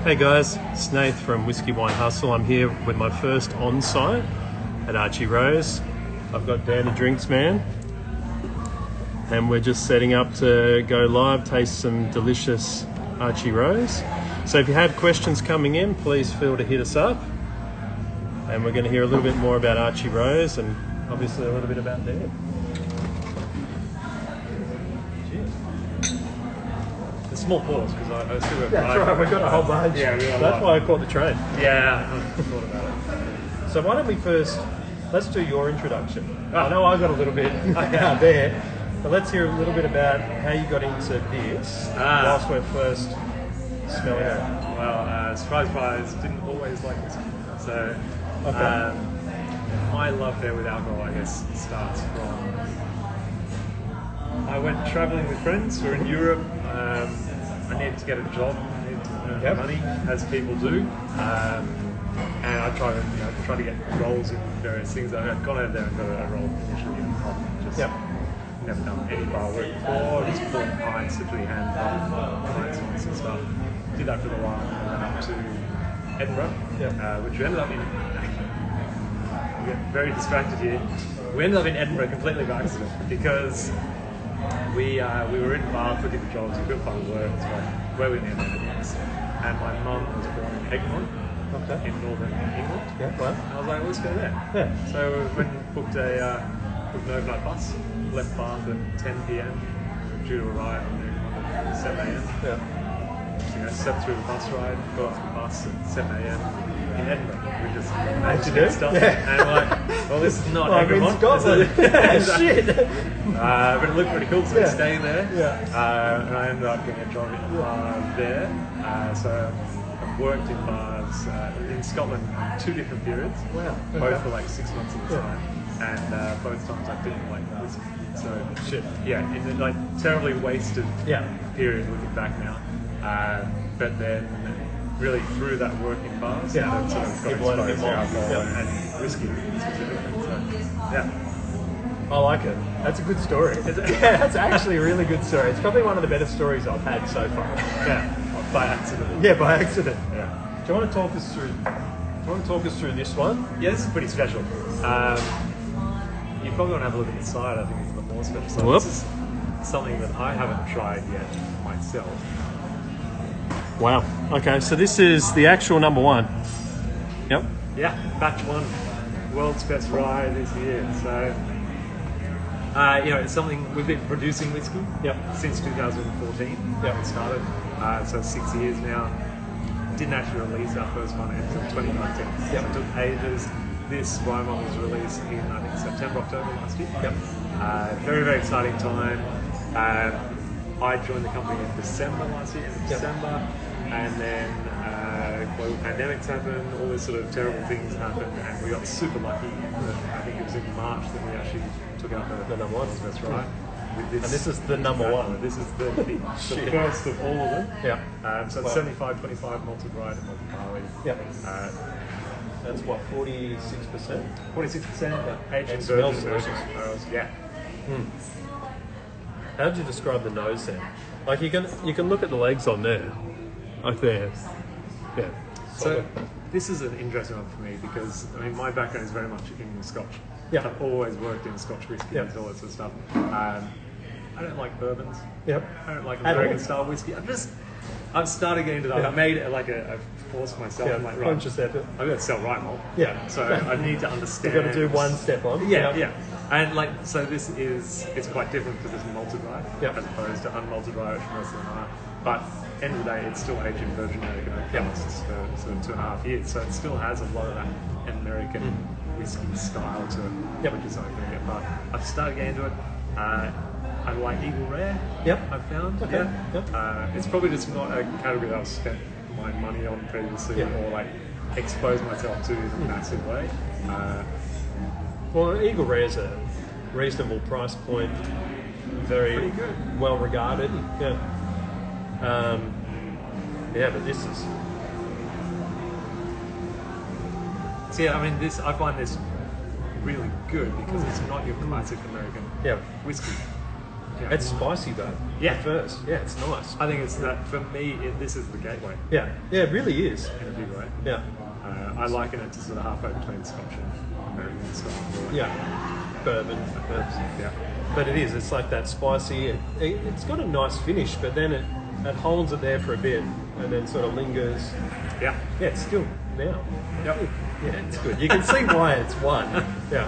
Hey guys, it's Nath from Whiskey Wine Hustle. I'm here with my first on-site at Archie Rose. I've got Dan the Drinks Man, and we're just setting up to go live, taste some delicious Archie Rose. So if you have questions coming in, please feel to hit us up. And we're going to hear a little bit more about Archie Rose and obviously a little bit about Dan. Small pause because I still got. That's right. We've got a whole bunch. Yeah, that's why I caught the train. Yeah, I thought about it. So why don't we let's do your introduction. I know I got a little bit out there, but let's hear a little bit about how you got into this whilst we're first smelling it. Well, surprise, didn't always like whiskey. So, my love there with alcohol, I guess, starts from. I went travelling with friends. We're in Europe. I needed to get a job, I needed to earn money, as people do, and I tried to get roles in various things. I had gone over there and got a role initially in pub, just never done any bar work before, just pouring pints, literally hand pints and stuff. Did that for a while, and then went up to Edinburgh, which we ended up in. We get very distracted here. We ended up in Edinburgh completely by accident because. We were in Bath looking for jobs, we couldn't find work, so where we near Netherlands. And my mum was born in Egmont, in northern England. Yeah, well. And I was like, let's go there. Yeah. So we went and booked an overnight bus, left Bath at 10 p.m, due to arrive at 7 a.m. Yeah. So slept through the bus ride, got off the bus at 7 a.m. in Edinburgh. We just managed to get stuff. Yeah. And we're like, well, this is not Egmont. Scotland. Shit. But it looked pretty cool, so we stayed there. Yeah. And I ended up getting a job in a bar there. So I've worked in bars in Scotland in 2 different periods. Wow. Both for like 6 months at a time. And both times I didn't like whiskey. So, in the like terribly wasted period looking back now. But then really through that work in bars, sort of got exposed to alcohol and whiskey specifically. So, I like it. That's a good story. That's actually a really good story. It's probably one of the better stories I've had so far. Yeah, by accident. Yeah, by accident. Yeah. Do you want to talk us through this one? Yeah, this is pretty special. You probably want to have a look at the side. I think it's the more special side. Whoop. This is something that I haven't tried yet myself. Wow. Okay, so this is the actual number 1. Yep. Yeah, batch 1, world's best rye this year. So, it's something we've been producing whiskey since 2014. Yeah, it started. So 6 years now. Didn't actually release our first one until 2019. So it took ages. This Rye Malt was released in I think September, October last year. Yep. Very, very exciting time. I joined the company in December last year. December. And then global pandemics happened, all these sort of terrible things happened, and we got super lucky. I think it was in March that we actually took out the number 1. That's right. And this is the number 1. This is the first of all of them. Yeah. So it's 75-25 malted rye and malted barley. Yeah. That's what, 46%? 46%. Aged in smells virgin delicious. Yeah. How would you describe the nose then? Like you can look at the legs on there. Like there. Yeah. So this is an interesting one for me because my background is very much in Scotch. Yeah. I've always worked in Scotch whiskey and all that sort of stuff. I don't like bourbons. Yep. I don't like American style whiskey. I've started getting into that. I made it I forced myself. I'm like, right, conscious effort. I've got to sell Rye Malt. Yeah. So I need to understand. You've got to do one step on. Yeah. And so it's quite different because it's malted rye as opposed to unmalted rye, which most of them are. But end of the day, it's still aged in virgin American oak casks for sort of 2.5 years. So it still has a lot of that American whiskey style to it, which is something I'm going to get. But I've started getting into it. I like Eagle Rare. I've found. Okay. It's probably just not a category that I've spent my money on previously or like exposed myself to in a massive way. Well, Eagle Rare is a reasonable price point, very well regarded. But this is. So I find this really good because it's not your classic American whiskey. Yeah. It's spicy though. Yeah. At first. Yeah, it's nice. I think it's that for me. This is the gateway Yeah. Yeah, it really is. in a big way. Yeah. I liken it to sort of halfway between Scotch and American style. Yeah. Bourbon. Yeah. But it is. It's like that spicy. It's got a nice finish, but then it holds it there for a bit, and then sort of lingers. Yeah. Yeah, it's still now. Yep. Yeah, it's good. You can see why it's one. Yeah.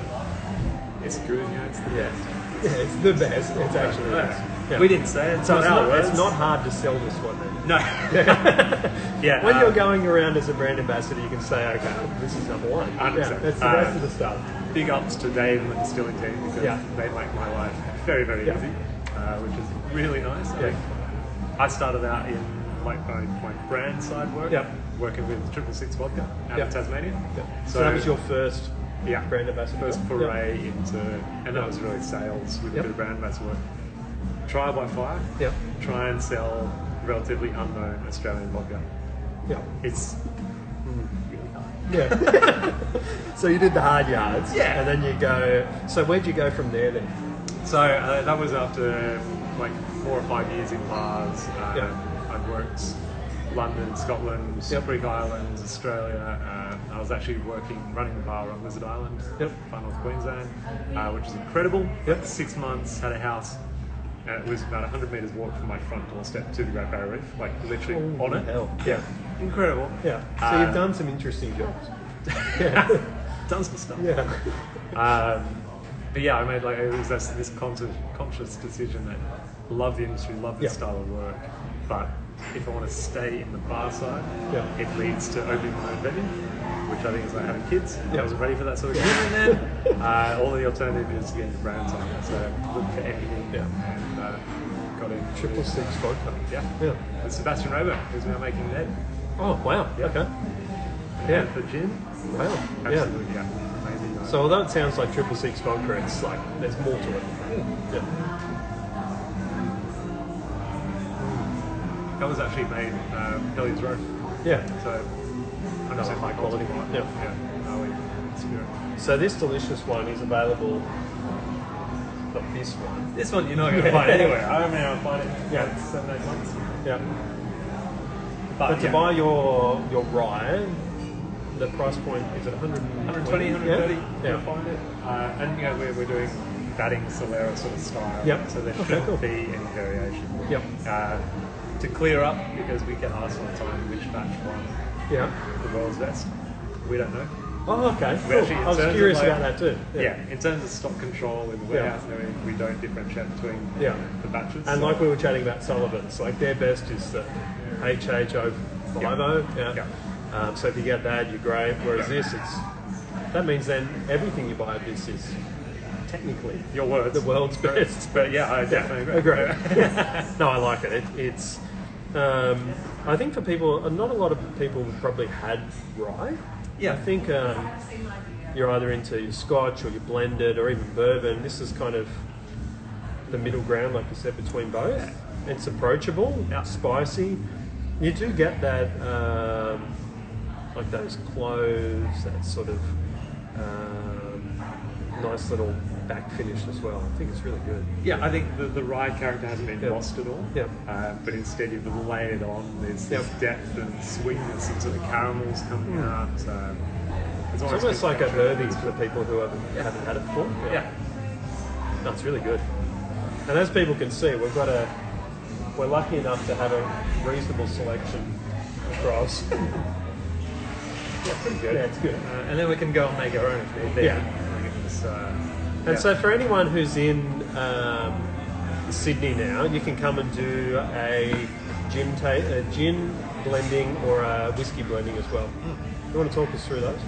It's good. Yeah. It's the best. Yeah, it's the best. It's actually the best. Yeah. We didn't say it. So It's it's not hard to sell this one then. No. Yeah. When you're going around as a brand ambassador, you can say, okay, this is number one. 100%. Yeah, that's the rest of the stuff. Big ups to Dave and the distilling team because they make my life very, very easy, which is really nice. I started out in like my brand side work, working with 666 vodka out of Tasmania. So that was your first brand ambassador? First foray into, and that was really sales with a bit of brand ambassador work. Trial by fire, try and sell relatively unknown Australian vodka. Yeah. It's Yeah. So you did the hard yards. Yeah. And then you go, so where'd you go from there then? So that was after like 4 or 5 years in bars. I'd worked London, Scotland, Greek Islands, Australia. I was actually running the bar on Lizard Island, far north Queensland, which is incredible. 6 months, had a house. And it was about 100 metres walk from my front doorstep to the Great Barrier Reef, like literally on it. Hell. Yeah. Incredible. Yeah. So you've done some interesting jobs. Done some stuff. Yeah. But yeah, I made it was this conscious decision that I love the industry, love this style of work, but if I want to stay in the bar side, it leads to opening my own venue, which I think is like having kids. I wasn't ready for that sort of commitment then. All the alternative is getting the brand side. So look for anything and got in 666 vodka. Yeah. With Sebastian Roebuck, who's now making Ned. Oh, wow. Yeah. Okay. Yeah. For gin. Wow. Absolutely, yeah. Amazing. So although it sounds like 666 vodka, it's like, there's more to it. Yeah. That was actually made Hellions Row. Yeah. So 100% high quality. Yeah. Spirit. So this delicious one is available. Not this one. This one you're not going to find anywhere. I mean, I'll find it in 7-8 months. Yeah. But to buy your rye, the price point is at 120, 130. You'll Yeah. find it. And we're doing batting Solera sort of style. Yep. So there Okay, shouldn't cool. be any variation. Yep. To clear up, because we get asked all the time which batch won Yeah. the world's best. We don't know. Oh, okay. We Cool. actually, in I was terms of, curious like- about that too. Yeah, in terms of stock control in the warehouse and everything, we don't differentiate between the batches. And so- like we were chatting about Sullivan's, like their best is the HH050. Yeah. So if you get that, you're great. Whereas this, that means then everything you buy of this is technically your words, the world's best. But yeah, I definitely agree. No, I like it. It's. I think for people, not a lot of people have probably had rye. Yeah. I think you're either into your Scotch or your blended or even bourbon. This is kind of the middle ground, like you said, between both. It's approachable, spicy. You do get that, like those cloves, that sort of nice little back finish as well. I think it's really good. Yeah, I think the rye character hasn't been lost at all. Yeah. But instead you've layered on this depth and sweetness and sort of caramels coming out. It's almost like a herby for people who haven't had it before. Yeah. No, it's really good. And as people can see, we're lucky enough to have a reasonable selection across. Yeah, pretty good. Yeah, it's good. And then we can go and make our own if need be. And so for anyone who's in Sydney now, you can come and do a gin blending or a whiskey blending as well. You want to talk us through those?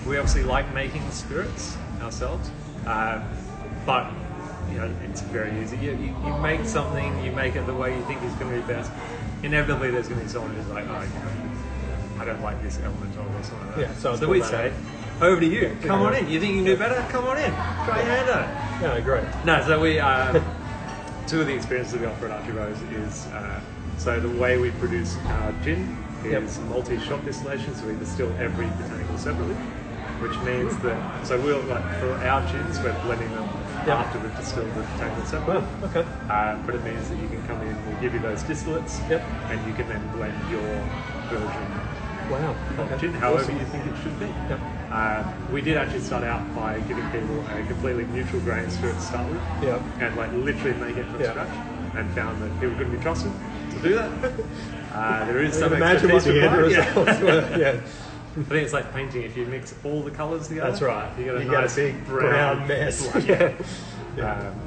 We obviously like making spirits ourselves, but it's very easy. You make something, you make it the way you think is going to be best. Inevitably, there's going to be someone who's like, I don't like this element of it or something like that. Yeah, so we say, over to you. Come on in. You think you can do better? Come on in. Try your hand at it. Yeah, great. No, so we two of the experiences that we offer at Archie Rose is so the way we produce our gin is multi-shot distillation, so we distill every botanical separately, which means that for our gins we're blending them after we've distilled the tank itself. Well, okay. But it means that you can come in, we'll give you those distillates, and you can then blend your version Wow. of gin however you think it should be. Yep. We did actually start out by giving people a completely neutral grain spirit to start with, and like literally make it from scratch, and found that people couldn't be trusted to do that. There is some imagine what the end results were. Yeah. I think it's like painting. If you mix all the colours together, That's right. You get a You nice get a big brown mess.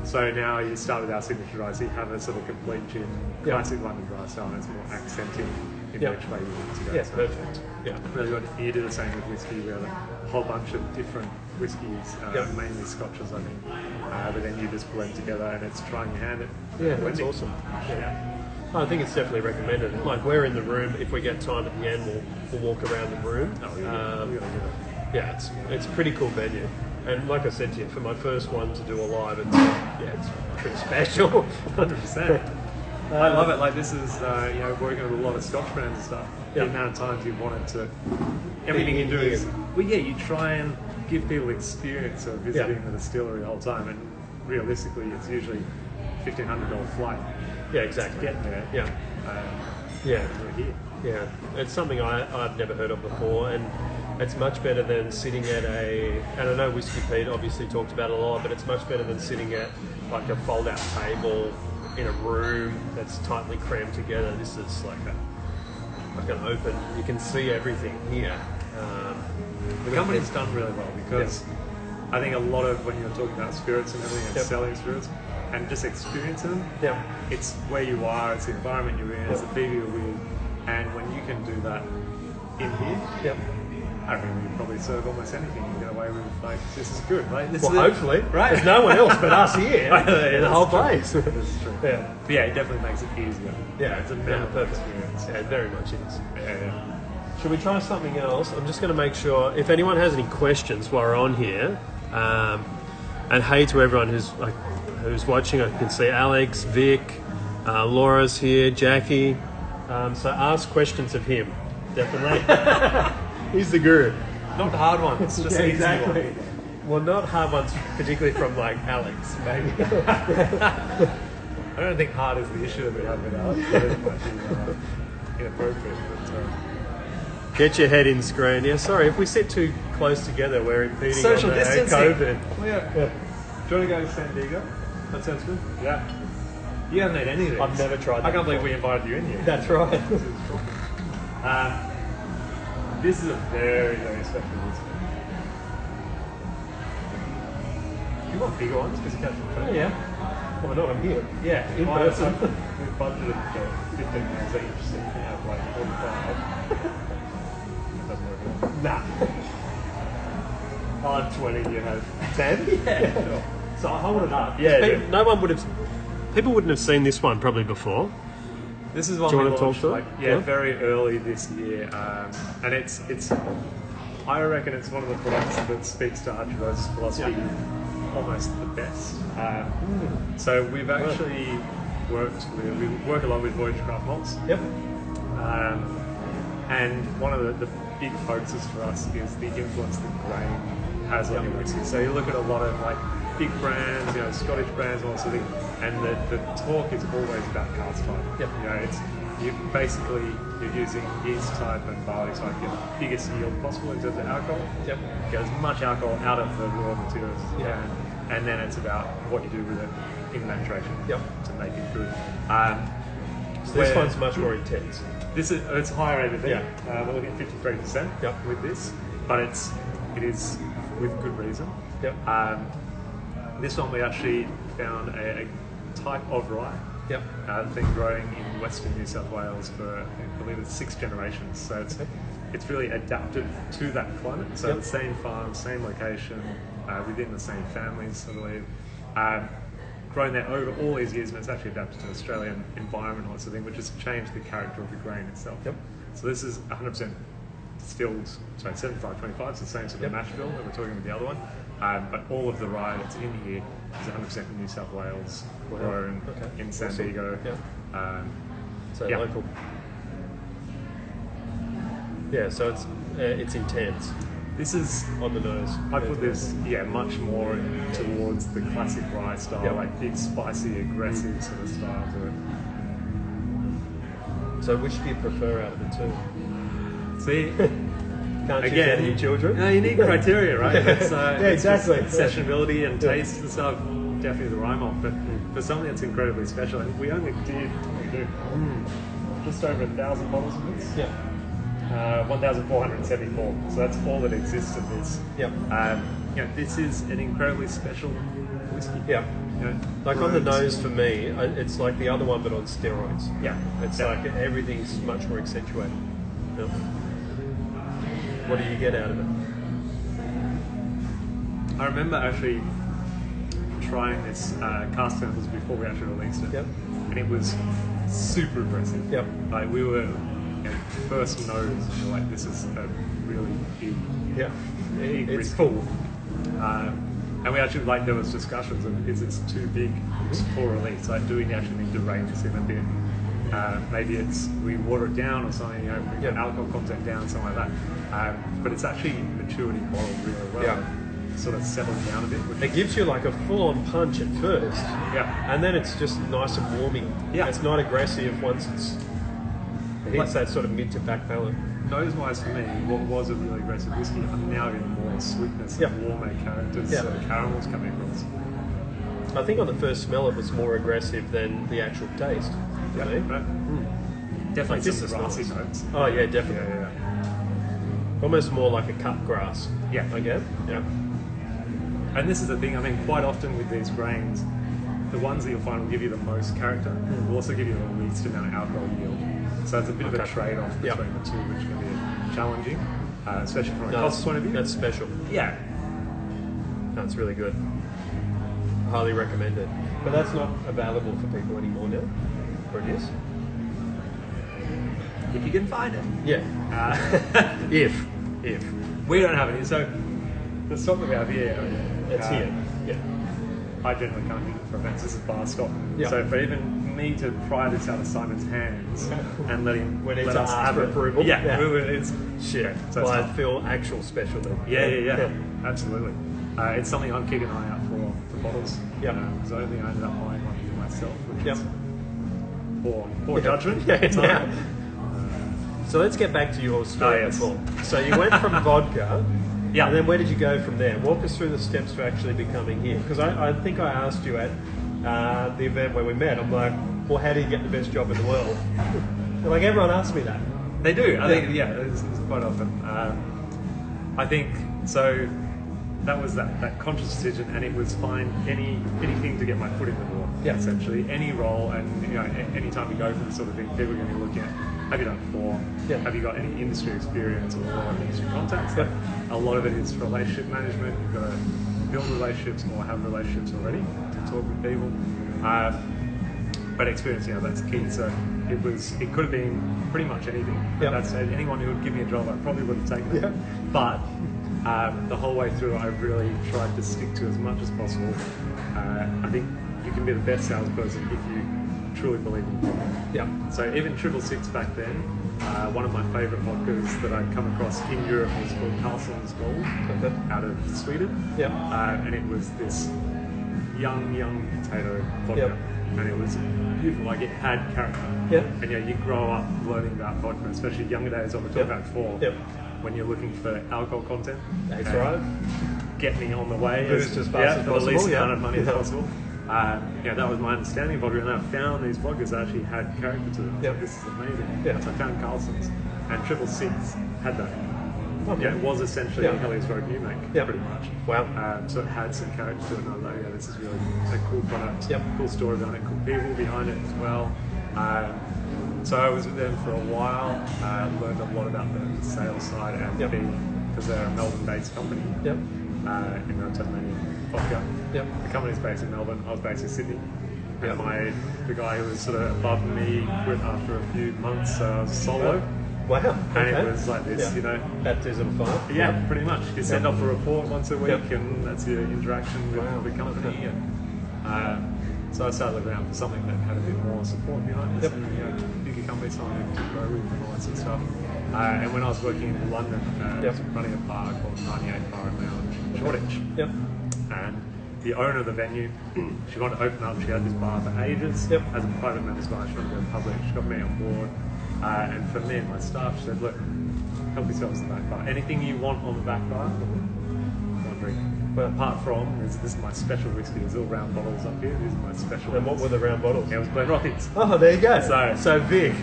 So now you start with our signature rye. So you have a sort of complete gin, classic London dry style, and it's more accenting in which way you want to go. Yeah, So perfect. Yeah. really good. You do the same with whiskey. We have a whole bunch of different whiskies, mainly Scotches, I think. But then you just blend together, and it's trying your hand at That's blending. awesome. I think it's definitely recommended. Like we're in the room, if we get time at the end, we'll walk around the room. It's a pretty cool venue. And like I said to you, for my first one to do a live, it's pretty special. 100%. I love it. Like this is, working with a lot of Scotch brands and stuff. The amount of times you wanted to, everything you do is, you try and give people experience of visiting the distillery the whole time, and realistically, it's usually $1,500 flight. Yeah, exactly. Get there. We're here. Yeah, it's something I've never heard of before, and it's much better than sitting at and I know Whiskey Pete obviously talked about it a lot, but it's much better than sitting at like a fold-out table in a room that's tightly crammed together. This is like an open, you can see everything here. The company's done really well because I think a lot of when you're talking about spirits and everything and selling spirits and just experiencing them, it's where you are, it's the environment you're in, it's the people you're with, and when you can do that in here, I reckon we can probably serve almost anything and get away with like this is good, right? Hopefully, right? There's no one else but us here in the whole place. This is true. But it definitely makes it easier. It's a memorable experience. Yeah, it very much is. Should we try something else? I'm just going to make sure if anyone has any questions while we're on here, and hey to everyone who's watching. I can see Alex, Vic, Laura's here, Jackie. So ask questions of him, definitely. He's the guru. Not hard ones, just easy ones. Well, not hard ones, particularly from like Alex, maybe. I don't think hard is the issue that we have with Alex. But it might be inappropriate. But, get your head in screen. Yeah, sorry, if we sit too close together, we're impeding social on the distancing. COVID. Do you want to go to Sandigo? That sounds good. Yeah. You haven't had any of these. I've never tried that. I can't believe we invited you in here. That's right. This is a very, very special whiskey. You want bigger ones because you can't Oh, yeah. Well, not I'm here. Yeah, in person. We've budgeted for 15 minutes each, so you can have like 45. It doesn't work at all. Nah. I'll have 20, you have 10? Yeah, sure. So I hold it up. Yeah, no one would have... People wouldn't have seen this one probably before. This is one Do you we want to launched, talk to it? very early this year, and it's. I reckon it's one of the products that speaks to Archie Rose's philosophy almost the best. So we've actually we work a lot with Voyage Craft Malts. And one of the big focuses for us is the influence that grain has on your whiskey. So you look at a lot of like big brands, Scottish brands, and all sorts of things, and the talk is always about cask type. You're using yeast type and barley type to get the biggest yield possible in terms of alcohol. Get as much alcohol out of the raw materials as you can, and then it's about what you do with it in maturation to make it good. So this one's much more intense. It's higher ABV. We're looking at 53% with this, but it is with good reason. This one we actually found a type of rye that's been growing in Western New South Wales for I believe it's 6 generations. So it's really adapted to that climate. So the same farm, same location, within the same families, I believe. Grown there over all these years, and it's actually adapted to the Australian environment, and sort of thing, which has changed the character of the grain itself. So this is 100% distilled, 75-25, it's the same sort of mash bill that we're talking with the other one. But all of the rye that's in here is 100% in New South Wales, grown in Sandigo. So local. Yeah, so it's intense. This is on the nose. I put this, much more towards the classic rye style, like big, spicy, aggressive sort of style to it. So which do you prefer out of the two? See, Can't you again, get any children? No, you need criteria, right? It's, exactly. It's sessionability and taste and stuff. Definitely the Rye Malt, but for something that's incredibly special, and we only did just over 1,000 bottles of this. Yeah. 1,474. So that's all that exists of this. Yep. This is an incredibly special whiskey. Yeah. Like on the brewed- nose for me, it's like the other one but on steroids. Yeah. It's Yeah. like everything's much more accentuated. Yeah. What do you get out of it? I remember actually trying this cask samples before we actually released it. Yep. And it was super aggressive. Yep. Like we were first nose, and you're like, this is a really big, Yeah. big It's whiskey. full. And we actually, like, there was discussions of, is this too big for release? Like, do we actually need to rein this in a bit? Maybe we water it down or something, we get alcohol content down, something like that. But it's actually matured in bottle really well. Yeah. Sort of settled down a bit. Which It gives you like a full-on punch at first, yeah. and then it's just nice and warming. Yeah. It's not aggressive once it hits that sort of mid to back palate. Nose-wise for me, what was a really aggressive whiskey, I'm now getting more sweetness Yep. and warmer characters, Yep. caramels coming across. I think on the first smell it was more aggressive than the actual taste. For me. Right? Definitely Like, this some is grassy nice. notes. Oh yeah, definitely. Yeah. Almost more like a cut grass. Yeah. I guess. Yeah. And this is the thing, I mean, quite often with these grains, the ones that you'll find will give you the most character will also give you the least amount of alcohol yield. So it's a bit of a trade-off Yep. between the two, which can be challenging, especially from a No, cost point of view. that's special. Yeah. That's really good. Highly recommend it. But that's not available for people anymore now. Or it is? If you can find it. Yeah. If. We don't have any. So the stock that we have here, It's here. Yeah. I generally can't use it for events. This is bar stock. Yeah. So for even me to pry this out of Simon's hands and let him We need let to us ask have for it. approval. Yeah, Yeah. it's Shit. So Well, it's I feel actual special then. yeah, absolutely. It's something I'm keeping an eye out for bottles. Yep. Because I think I ended up buying one for myself, which Yep. is poor judgment. Yeah, at the time. yeah. So let's get back to your story yes. before. So you went from vodka, Yeah. and then where did you go from there? Walk us through the steps to actually becoming here. Because I think I asked you at the event where we met, I'm like, well, how do you get the best job in the world? And like everyone asks me that. They do. I think it's quite often. I think so. That was that conscious decision, and it was find anything to get my foot in the door. Yeah. Essentially, any role, and any time you go for this sort of thing, people are going to be looking at. Have you done it before? Yeah. Have you got any industry experience or industry contacts? Yeah. A lot of it is relationship management. You've got to build relationships or have relationships already to talk with people. But experience, that's key. So it could have been pretty much anything. At Yeah. that stage, anyone who would give me a job, I probably would have taken it. Yeah. But the whole way through, I really tried to stick to as much as possible. I think you can be the best salesperson if you truly believe in the product. Yeah. So even 666 back then, one of my favourite vodkas that I'd come across in Europe was called Carlson's Gold out of Sweden. Yeah. And it was this young potato vodka. Yep. And it was beautiful, like it had character. Yep. And you grow up learning about vodka, especially younger days, what we talked about before. Yep. When you're looking for alcohol content. That's and right. Get me on the way Boost as fast as for the least possible, amount of money as Yeah. possible. That was my understanding of vodka, and I found these vodkas that actually had character to them. I was Yep. like, this is amazing. Yeah. So I found Carlson's, and 666 had that. Okay. It was essentially Yeah. Hellie's Road New Make, Yeah. pretty much. Wow. So it had some character to it, and I was like, this is really a cool product, Yep. cool story behind it, cool people behind it as well. So I was with them for a while, learned a lot about the sales side and Yep. because they're a Melbourne-based company Yep. in the Tasmanian vodka. Yep. The company's based in Melbourne, I was based in Sydney. Yep. And the guy who was sort of above me quit after a few months, so I was solo. Wow. And Okay. it was like this, Yeah. Baptism of fire. Yeah, pretty much. You send Yep. off a report once a week, Yep. and that's your interaction with Wow. the company. Okay. And, so I started looking around for something that had a bit more support behind it. Yep. And, bigger companies, something to grow with, and all that sort of stuff. And when I was working in London, I was running a bar called 98 Bar and Lounge in Shoreditch. Yep. And the owner of the venue, she wanted to open up. She had this bar for ages as a private member's bar. She wanted to go public. She got me on board. And for me and my staff, she said, look, help yourselves to the back bar. Anything you want on the back bar, one drink. But apart from, this is my special whiskey. There's little round bottles up here. These are my special And what were the round bottles? Yeah, it was Glenrothes. Oh, there you go. So big.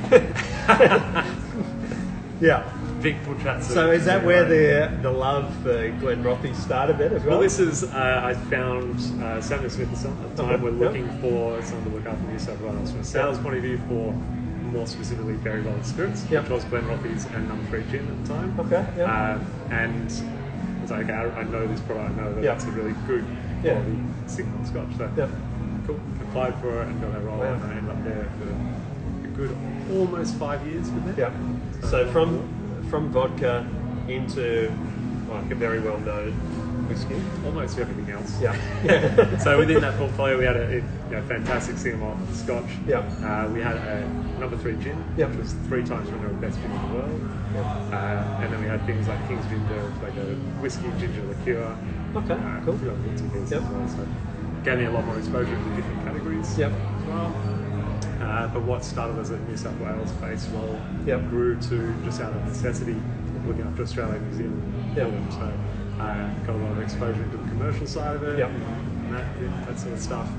Yeah. Big full chats. So is that where the love for Glenrothes started then as well? Well, this is, I found Samuel Smith and Son at the time. We're looking for someone to look after New South Wales from a sales point of view for more specifically Berry Bold spirits, which was Glenrothes and No. 3 gin at the time. Okay. And it's like, I know this product, I know that it's a really good quality single scotch. So cool. Applied for it and got that role, and I ended up there for a good almost 5 years with them. Yeah. So from vodka into like a very well known whiskey. Almost everything else. Yeah. So within that portfolio, we had a fantastic single malt scotch. Yeah. We had a No. 3 gin, which was 3 times winner of best gin in the world. And then we had things like King's Ginger, like a whiskey ginger liqueur. Okay. Cool. A few other bits and pieces as well. So gave me a lot more exposure to different categories as well. But what started as a New South Wales based role grew to just out of necessity looking after Australia and New Zealand. So got a lot of exposure into the commercial side of it and that sort of stuff.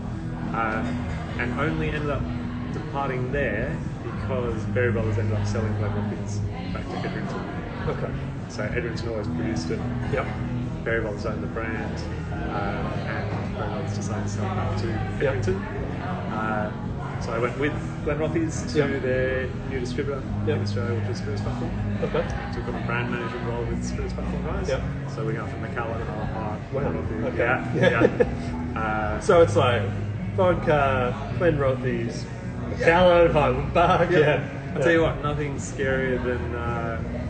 And only ended up departing there because Berry Brothers ended up selling Glenrothes back to Edrington. Okay. So Edrington always produced it. Berry Brothers owned the brand, and Berry Brothers decided to sell it back to Edrington. So I went with Glenrothes to their new distributor in Australia, which is Spirits Buffalo. Okay. Took on a brand management role with Spirits Buffalo guys. So we got from Macallan and Ironbark. So it's like vodka, Glenrothes, Macallan, Ironbark. I'll tell you what, nothing scarier than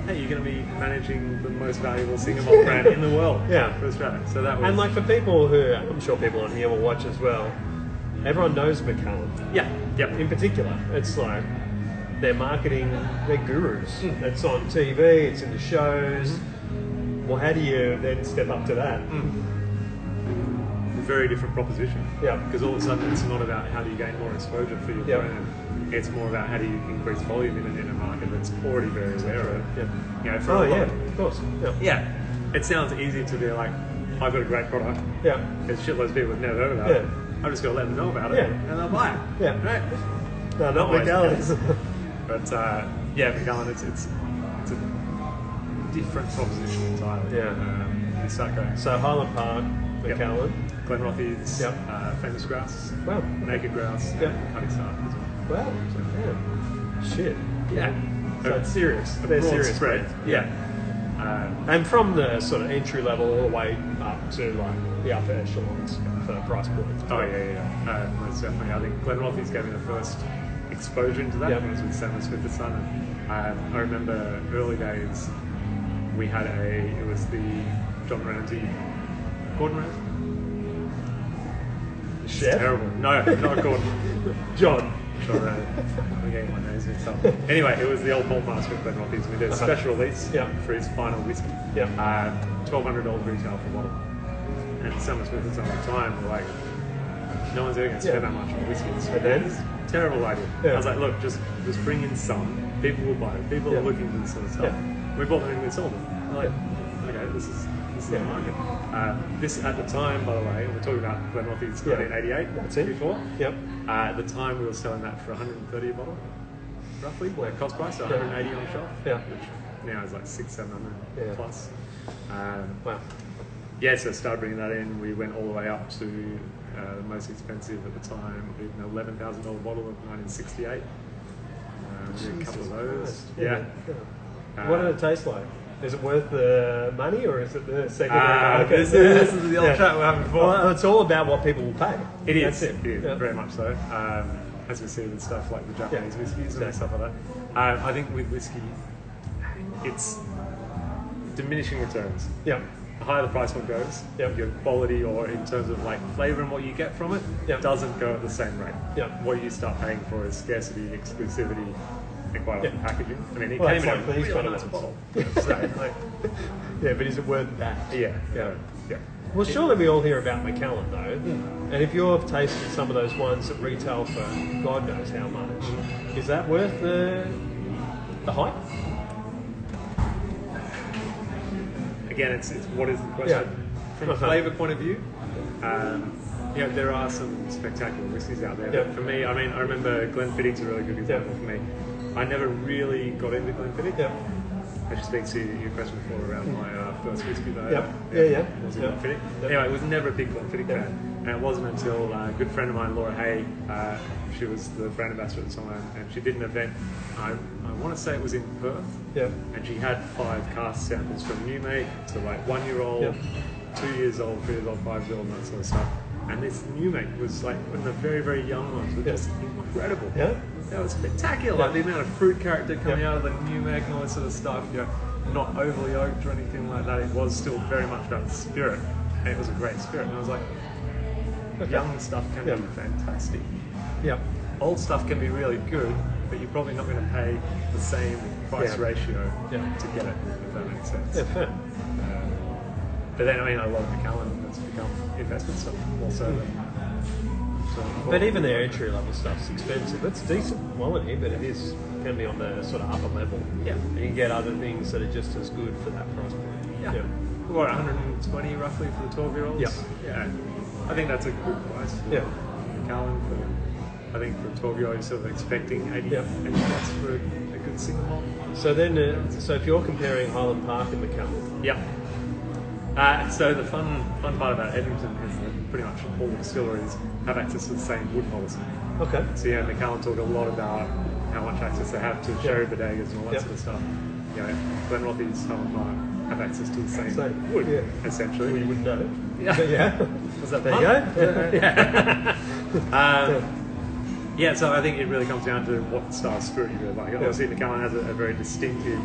hey, you're going to be managing the most valuable single malt brand in the world for Australia. So that was... And like for people who, I'm sure people on here will watch as well, everyone knows Macallan. In particular, it's like their marketing, they're gurus. It's on TV, it's in the shows. Well, how do you then step up to that? Very different proposition. Because all of a sudden it's not about how do you gain more exposure for your brand. It's more about how do you increase volume in a market that's already very aware of it. Of course. It sounds easy to be like, I've got a great product. There's shitloads of people who've never heard about it. I've just got to let them know about it, and they'll buy it. Right? No, not Macallan. But Macallan, it's a different proposition entirely. You start going. So Highland Park, Macallan, Glenrothes, famous grouse, naked grouse, and cutting star. Wow. Shit. So it's serious. They're serious spread. And from the sort of entry level all the way up to like the upper echelons for price points. Most definitely. I think Glenrothes gave me the first exposure into that when it was with Samuel Smith and Son. I remember early days we had it was the John Ramsey, Gordon Ramsay? Chef? Terrible. No, not Gordon. John. I'm getting my names mixed up. Anyway, it was the old malt master of Glenrothes. We did a special release for his final whiskey. $1,200 retail for a bottle. And Samuel Smith and Son at the time were like, no one's ever going to spend that much on whiskey. And then? Terrible idea. I was like, look, just bring in some. People will buy it. People are looking for this sort of stuff. We bought them and we sold them. Like, okay, this is the market. This at the time, by the way, we're talking about Glenrothes 1988. That's it. Before. At the time, we were selling that for $130 a bottle, roughly. Cost price, so $180 on the shelf. Which now is like $600-700 plus. Wow. So started bringing that in. We went all the way up to the most expensive at the time, an $11,000 bottle of 1968. We did a couple of those. What did it taste like? Is it worth the money or is it the secondary market? This is the old chat we're having before. Well, it's all about what people will pay. It is. That's it. It is, very much so. As we see with stuff like the Japanese whiskies and stuff like that. I think with whiskey, it's diminishing returns. The higher the price point goes, your quality or in terms of like flavour and what you get from it doesn't go at the same rate. What you start paying for is scarcity, exclusivity, and quite often packaging. I mean, it Well, came in that's a like these really kind of nice ones. bottle. So, like, Yeah, but is it worth that? yeah. Well, surely we all hear about Macallan though, and if you've tasted some of those ones that retail for God knows how much, is that worth the hype? Again, it's what is the question? Yeah. From a flavour point of view, you know, there are some spectacular whiskies out there. Yeah. But for me, I mean, I remember Glenfiddich's a really good example for me. I never really got into Glenfiddich. Yeah. I just speak to your question before around my first whiskey though. Yep. Yeah. Was a Yep. Glenfiddich. Yep. Anyway, I was never a big Glenfiddich Yep. fan. And it wasn't until a good friend of mine, Laura Hay, she was the brand ambassador at the time, and she did an event, I want to say it was in Perth, Yeah. and she had 5 cask samples from New Make to like 1-year-old, Yep. 2 years old, 3 years old, 5 years old, and that sort of stuff. And this New Make was like one of the very, very young ones, were just incredible. Yeah. That was spectacular. Like the amount of fruit character coming out of the New Make and all that sort of stuff. You know, not overly oaked or anything like that. It was still very much about the spirit, and it was a great spirit. And I was like, young stuff can be fantastic. Yeah. Old stuff can be really good, but you're probably not going to pay the same price ratio to get it, if that makes sense. Yeah, fair. But then, I mean, I love Macallan. It's become investment stuff more so than. But even their entry level stuff's expensive. It's decent quality, but it can be on the sort of upper level. Yeah. And you can get other things that are just as good for that price point. Yeah. What, 120 roughly for the 12-year-olds? Yeah. Yeah. I think that's a good price for Macallan. I think for a 12-year-old, you're sort of expecting 80 bucks for a good single malt. So then, so if you're comparing Highland Park and Macallan, so the fun part about Edmonton is that pretty much all the distilleries have access to the same wood policy. okay, So yeah, Macallan talk a lot about how much access they have to sherry bodegas and all that sort of stuff. You know, Glenrothes, Highland Park have access to the same wood, essentially. well, you wouldn't know. Yeah. But yeah, Was that there fun? you go. Yeah, so I think it really comes down to what style of spirit you really like. Obviously, Macallan has a very distinctive,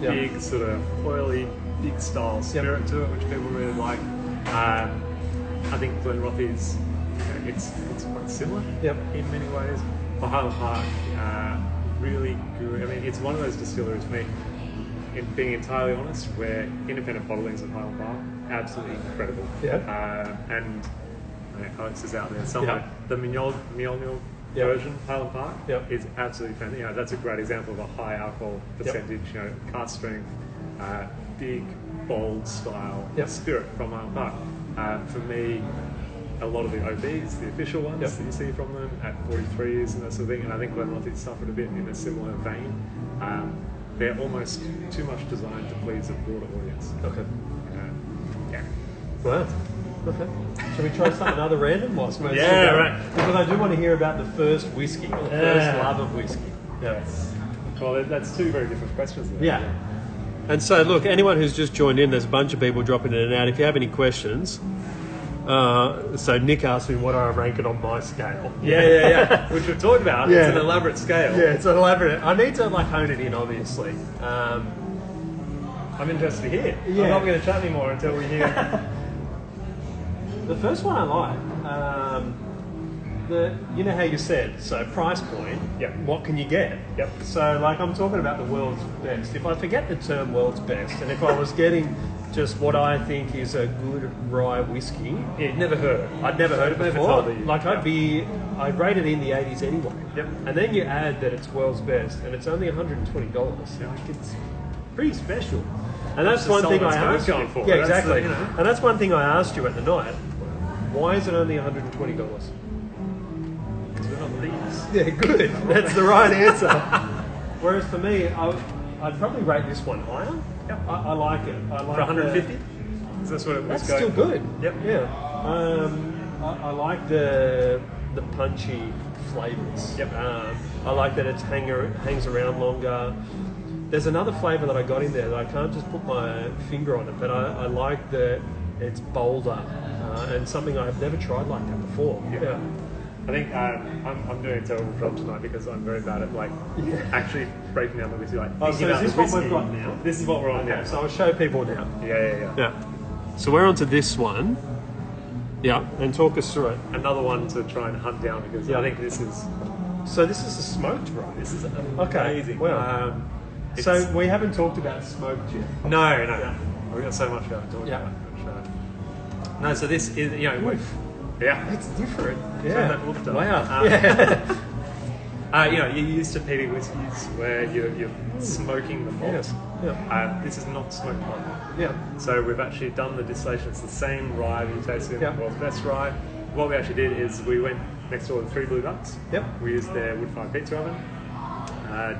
big, sort of oily, big style spirit to it, which people really like. I think Glenrothes, it's quite similar in many ways. But Highland Park, really good. I mean, it's one of those distilleries, for me, in being entirely honest, where independent bottlings of Highland Park, absolutely incredible. And Alex is out there somewhere. The Mignol version, Highland Park, is absolutely fantastic. You know, that's a great example of a high alcohol percentage, you know, cask strength, big, bold style spirit from Highland Park. For me, a lot of the OBs, the official ones that you see from them at 43s and that sort of thing, and I think Glenrothes suffered a bit in a similar vein. They're almost too much designed to please a broader audience. Okay. Wow. Okay. Shall we try something other random? Right. Because I do want to hear about the first whiskey, or the first love of whiskey. Yes. Well, that's 2 very different questions there. Yeah. And so, look, anyone who's just joined in, there's a bunch of people dropping in and out. If you have any questions, so Nick asked me what I rank it on my scale. Yeah. Which we've talked about. It's an elaborate scale. Yeah, it's an elaborate. I need to hone it in, obviously. I'm interested to hear. Yeah. I'm not going to chat anymore until we hear. The first one I like. You know how you said, so price point, what can you get? So I'm talking about the world's best. If I forget the term world's best, and if I was getting just what I think is a good rye whiskey, Never heard of it. I'd never heard it before. You. I'd rate it in the 80s anyway. And then you add that it's world's best, and it's only $120. It's pretty special. And that's one thing I asked you. For. Yeah, exactly. You know. And that's one thing I asked you at the night. Why is it only $120? Because we're not thieves. Yeah, good. That's the right answer. Whereas for me, I'd probably rate this one higher. I like it. I like for 150? Is that what it was? That's still good. Yeah. I like the punchy flavours. I like that it hangs around longer. There's another flavour that I got in there that I can't just put my finger on it, but I like that it's bolder and something I've never tried like that before. I think I'm doing a terrible job tonight because I'm very bad at actually breaking down the whiskey. So is this what we've got now? This is what we're on now. So I'll show people now. Yeah. So we're on to this one. Yeah, and talk us through it. Another one to try and hunt down because I think this is So this is a smoked rye. This is Okay, amazing. wow. So we haven't talked about smoked yet. No. Yeah. We've got so much we haven't talked Yeah. about. Which, no, so this is, you know, yeah. It's different. Yeah. Yeah. That Wow. Yeah. You know, you're used to peated whiskies where you're smoking the malt. Yes. Yeah. This is not smoked malt. Yeah. So we've actually done the distillation. It's the same rye that you tasted in Yeah. the world's best rye. What we actually did is we went next door to Three Blue Ducks. Yep. We used their wood-fired pizza oven.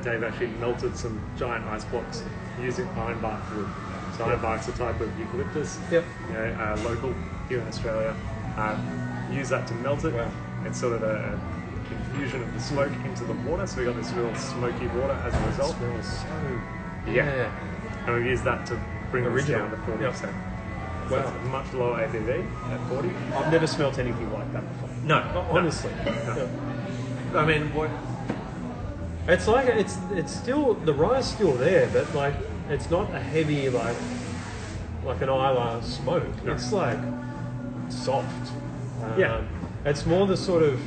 Dave actually melted some giant ice blocks using Ironbark wood. So Ironbark's a type of eucalyptus, Yep. you know, local here in Australia. Use that to melt it. Wow. It's sort of a infusion of the smoke into the water, so we got this real smoky water as a result. Smells so. Yeah. And we've used that to bring this Original. down to 40%. Yep. So Wow. it's a much lower ABV at 40. I've never smelt anything like that before. No, Honestly. No. Yeah. I mean, what? It's like it's still the rye's still there, but like it's not a heavy like an Islay smoke. No. It's like soft. Yeah. It's more the sort of,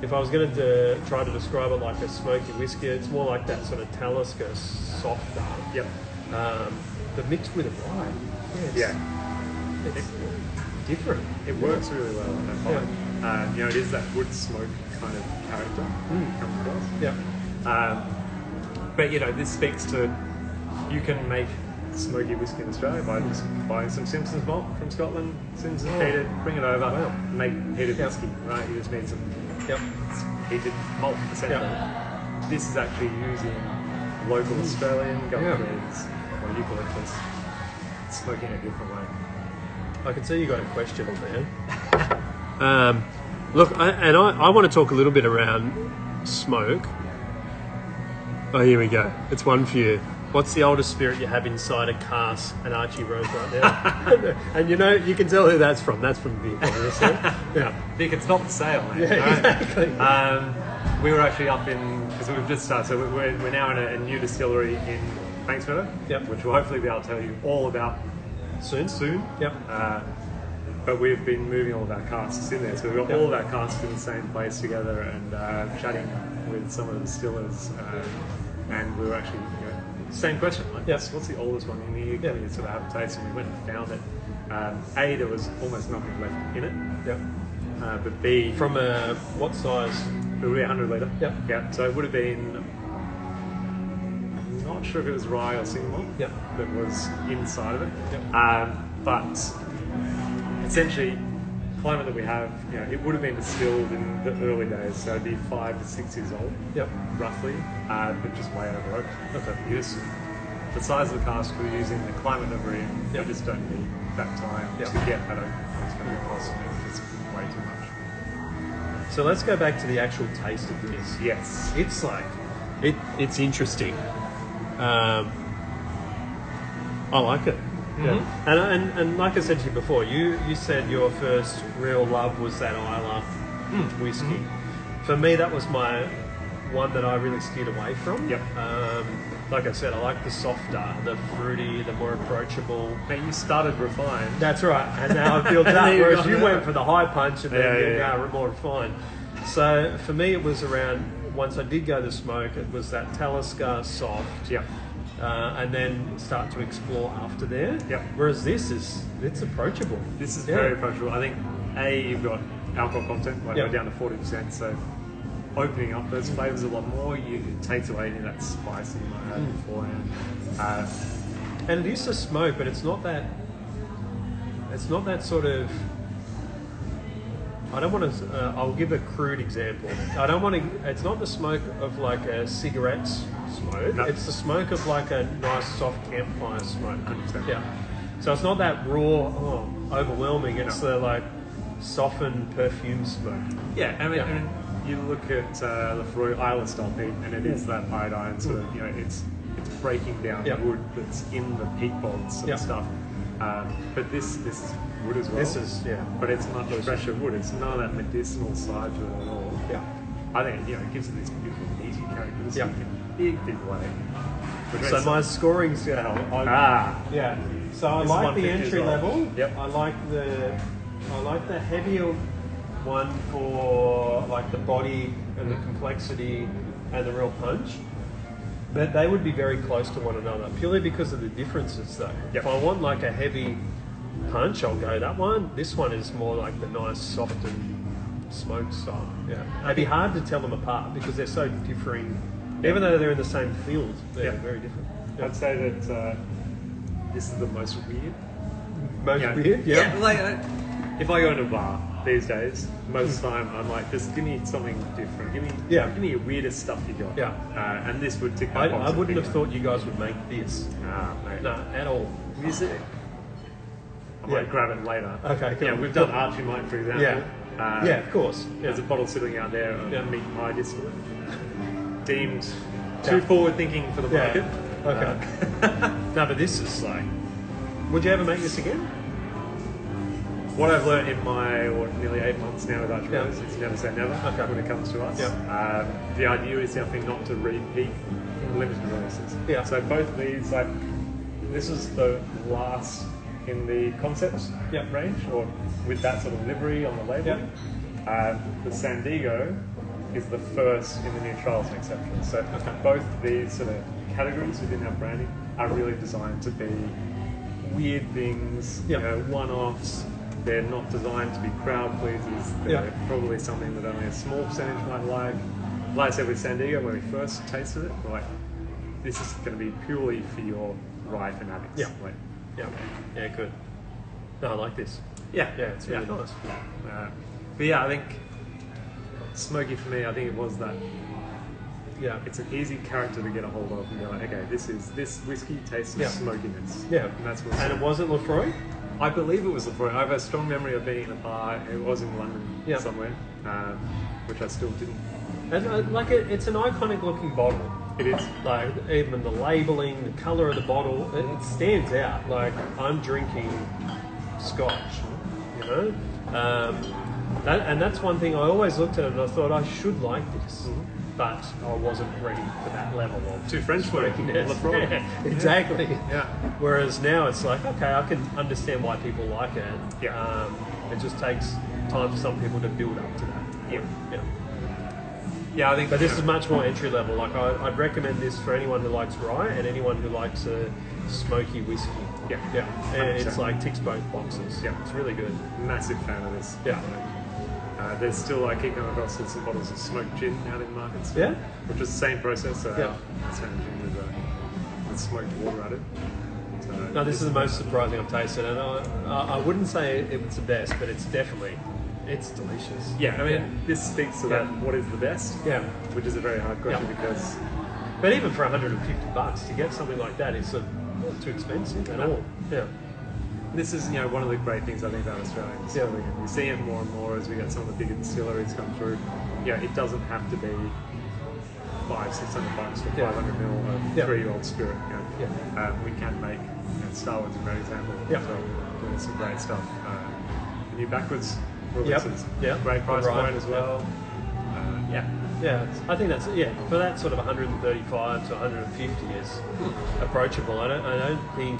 if I was going to try to describe it like a smoky whiskey, it's more like that sort of Talisker softer. Yep. But mixed with a rye. It's different. It works really well. I find. You know, it is that wood smoke kind of character comes across. Yeah. But you know, this speaks to you can make smoky whiskey in Australia by just buying some Simpsons malt from Scotland, Simpsons peated, bring it over, make peated whiskey. Right, you just need some peated malt essentially. This is actually using local Australian gum trees or eucalyptus, smoking a different way. I can see you got a question on there. Look, I want to talk a little bit around smoke. Oh, here we go. It's one for you. What's the oldest spirit you have inside a cask and Archie Rose right now? And you know, you can tell who that's from. That's from Vic, obviously. Yeah. Vic, it's not for sale, mate. Yeah, exactly. We were actually up in, because we've just started, so we're now in a new distillery in Banksmeadow, which we'll hopefully be able to tell you all about soon. Yep. But we've been moving all of our casks in there, so we've got all of our casks in the same place together and chatting with some of the distillers, and we were actually, you know, same question, like, what's the oldest one in here? Can we sort of have a taste? And we went and found it. A, there was almost nothing left in it. Yep. But B, From what size? it would be 100 litre. Yep. Yeah. So it would have been, I'm not sure if it was rye or single malt that was inside of it. Yep. But essentially, the climate that we have, you know, it would have been distilled in the early days, so it'd be 5 to 6 years old, roughly, but just way over oak. Okay. The size of the cask we're using, the climate that we're in, we just don't need that time to get that oak. It's going to be costing it's way too much. So let's go back to the actual taste of this. Yes. It's like, it's interesting. I like it. Mm-hmm. And like I said to you before, you said your first real love was that Islay whiskey. Mm-hmm. For me, that was my one that I really steered away from. Yep. Like I said, I like the softer, the fruity, the more approachable. Now you started refined. That's right, and now I feel that. Whereas you went for the high punch and then you're more refined. So for me, it was around, once I did go to smoke, it was that Talisker soft. Yep. And then start to explore after there. Yep. Whereas it's approachable. This is very approachable. I think you've got alcohol content, we're down to 40%, so opening up those flavours a lot more, it takes away any of that spice that you might have beforehand. And it is a smoke, but it's not that sort of, I don't want to, I'll give a crude example. I don't want to, it's not the smoke of like a cigarette smoke, it's the smoke of like a nice soft campfire smoke. 100%. Yeah. So it's not that raw, overwhelming, it's the like softened perfume smoke. Yeah, I mean you look at Lefroy Isla style peat, and it is that iodine sort of, you know, it's breaking down the wood that's in the peat bogs and stuff. But this is wood as well. This is, but it's much fresher wood. It's none of that medicinal side to it at all. Yeah. I think, you know, it gives it this beautiful meaty characteristic in a big way. So my scoring scale, So I like the entry level. Yep. I like the heavier one for like the body and the complexity and the real punch. But they would be very close to one another, purely because of the differences though. Yep. If I want like a heavy punch, I'll go that one. This one is more like the nice, soft and smoked style. Yeah. It'd be hard to tell them apart because they're so differing. Even though they're in the same field, they're very different. Yeah. I'd say that this is the most weird. Most weird? Yeah. Like, if I go in a bar these days, most of the time I'm like, just give me something different. Give me your weirdest stuff you got. Yeah. And this would tick that box. I wouldn't have thought you guys would make this. Nah, mate. No, at all. Music. I might grab it later. Okay, cool. Yeah, we've done Archie Malt, for example. Yeah. Of course. There's a bottle sitting out there of meat pie distillate. Deemed too forward thinking for the market. Okay. No, but this is like... Would you ever make this again? What I've learned in my nearly 8 months now with Archie is never say never when it comes to us. The idea is definitely not to repeat limited releases. Yeah. So both of these, like, this is the last in the concept range, or with that sort of livery on the label. The Sandigo is the first in the new trials and exceptions. So both of these sort of categories within our branding are really designed to be weird things, you know, one-offs. They're not designed to be crowd pleasers. They're probably something that only a small percentage might like. Like I said with Sandigo, when we first tasted it, we're like, this is going to be purely for your rye fanatics. Yeah, good. No, I like this. Yeah, it's really nice. But yeah, I think smoky for me, I think it was that. Yeah, it's an easy character to get a hold of and be like, okay, this whiskey tastes of smokiness. Yeah, and that's what. And it wasn't Lefroy? I believe it was Lefroy. I have a strong memory of being in a bar. It was in London somewhere, which I still didn't. And, like it's an iconic looking bottle. It is. Like even the labelling, the colour of the bottle, it stands out. Like I'm drinking Scotch, you know. And that's one thing I always looked at it and I thought I should like this. But I wasn't ready for that level of too French for it. Exactly. Yeah. Whereas now it's like, okay, I can understand why people like it. Yeah. It just takes time for some people to build up to that. Yeah, I think. But this is much more entry level. Like I'd recommend this for anyone who likes rye and anyone who likes a smoky whiskey. Yeah. And it's like ticks both boxes. Yeah, it's really good. Massive fan of this. Yeah. There's still, I keep coming across some bottles of smoked gin out in markets. Yeah. Which is the same process. So same gin with smoked water added. So no, this is the most surprising I've tasted, and I wouldn't say it's the best, but it's delicious. Yeah, I mean, this speaks to that. What is the best? Yeah. Which is a very hard question because. But even for $150 to get something like that is not too expensive at all. Yeah. This is, one of the great things I think about Australian distilling. And we see it more and more as we get some of the bigger distilleries come through. It doesn't have to be $500-600 for 500 mil of 3-year-old spirit. We can make, Starwood's a great example. Doing some great stuff. The new Backwards releases, great price point as well. I think that's for that sort of 135 to 150 is approachable. I don't think.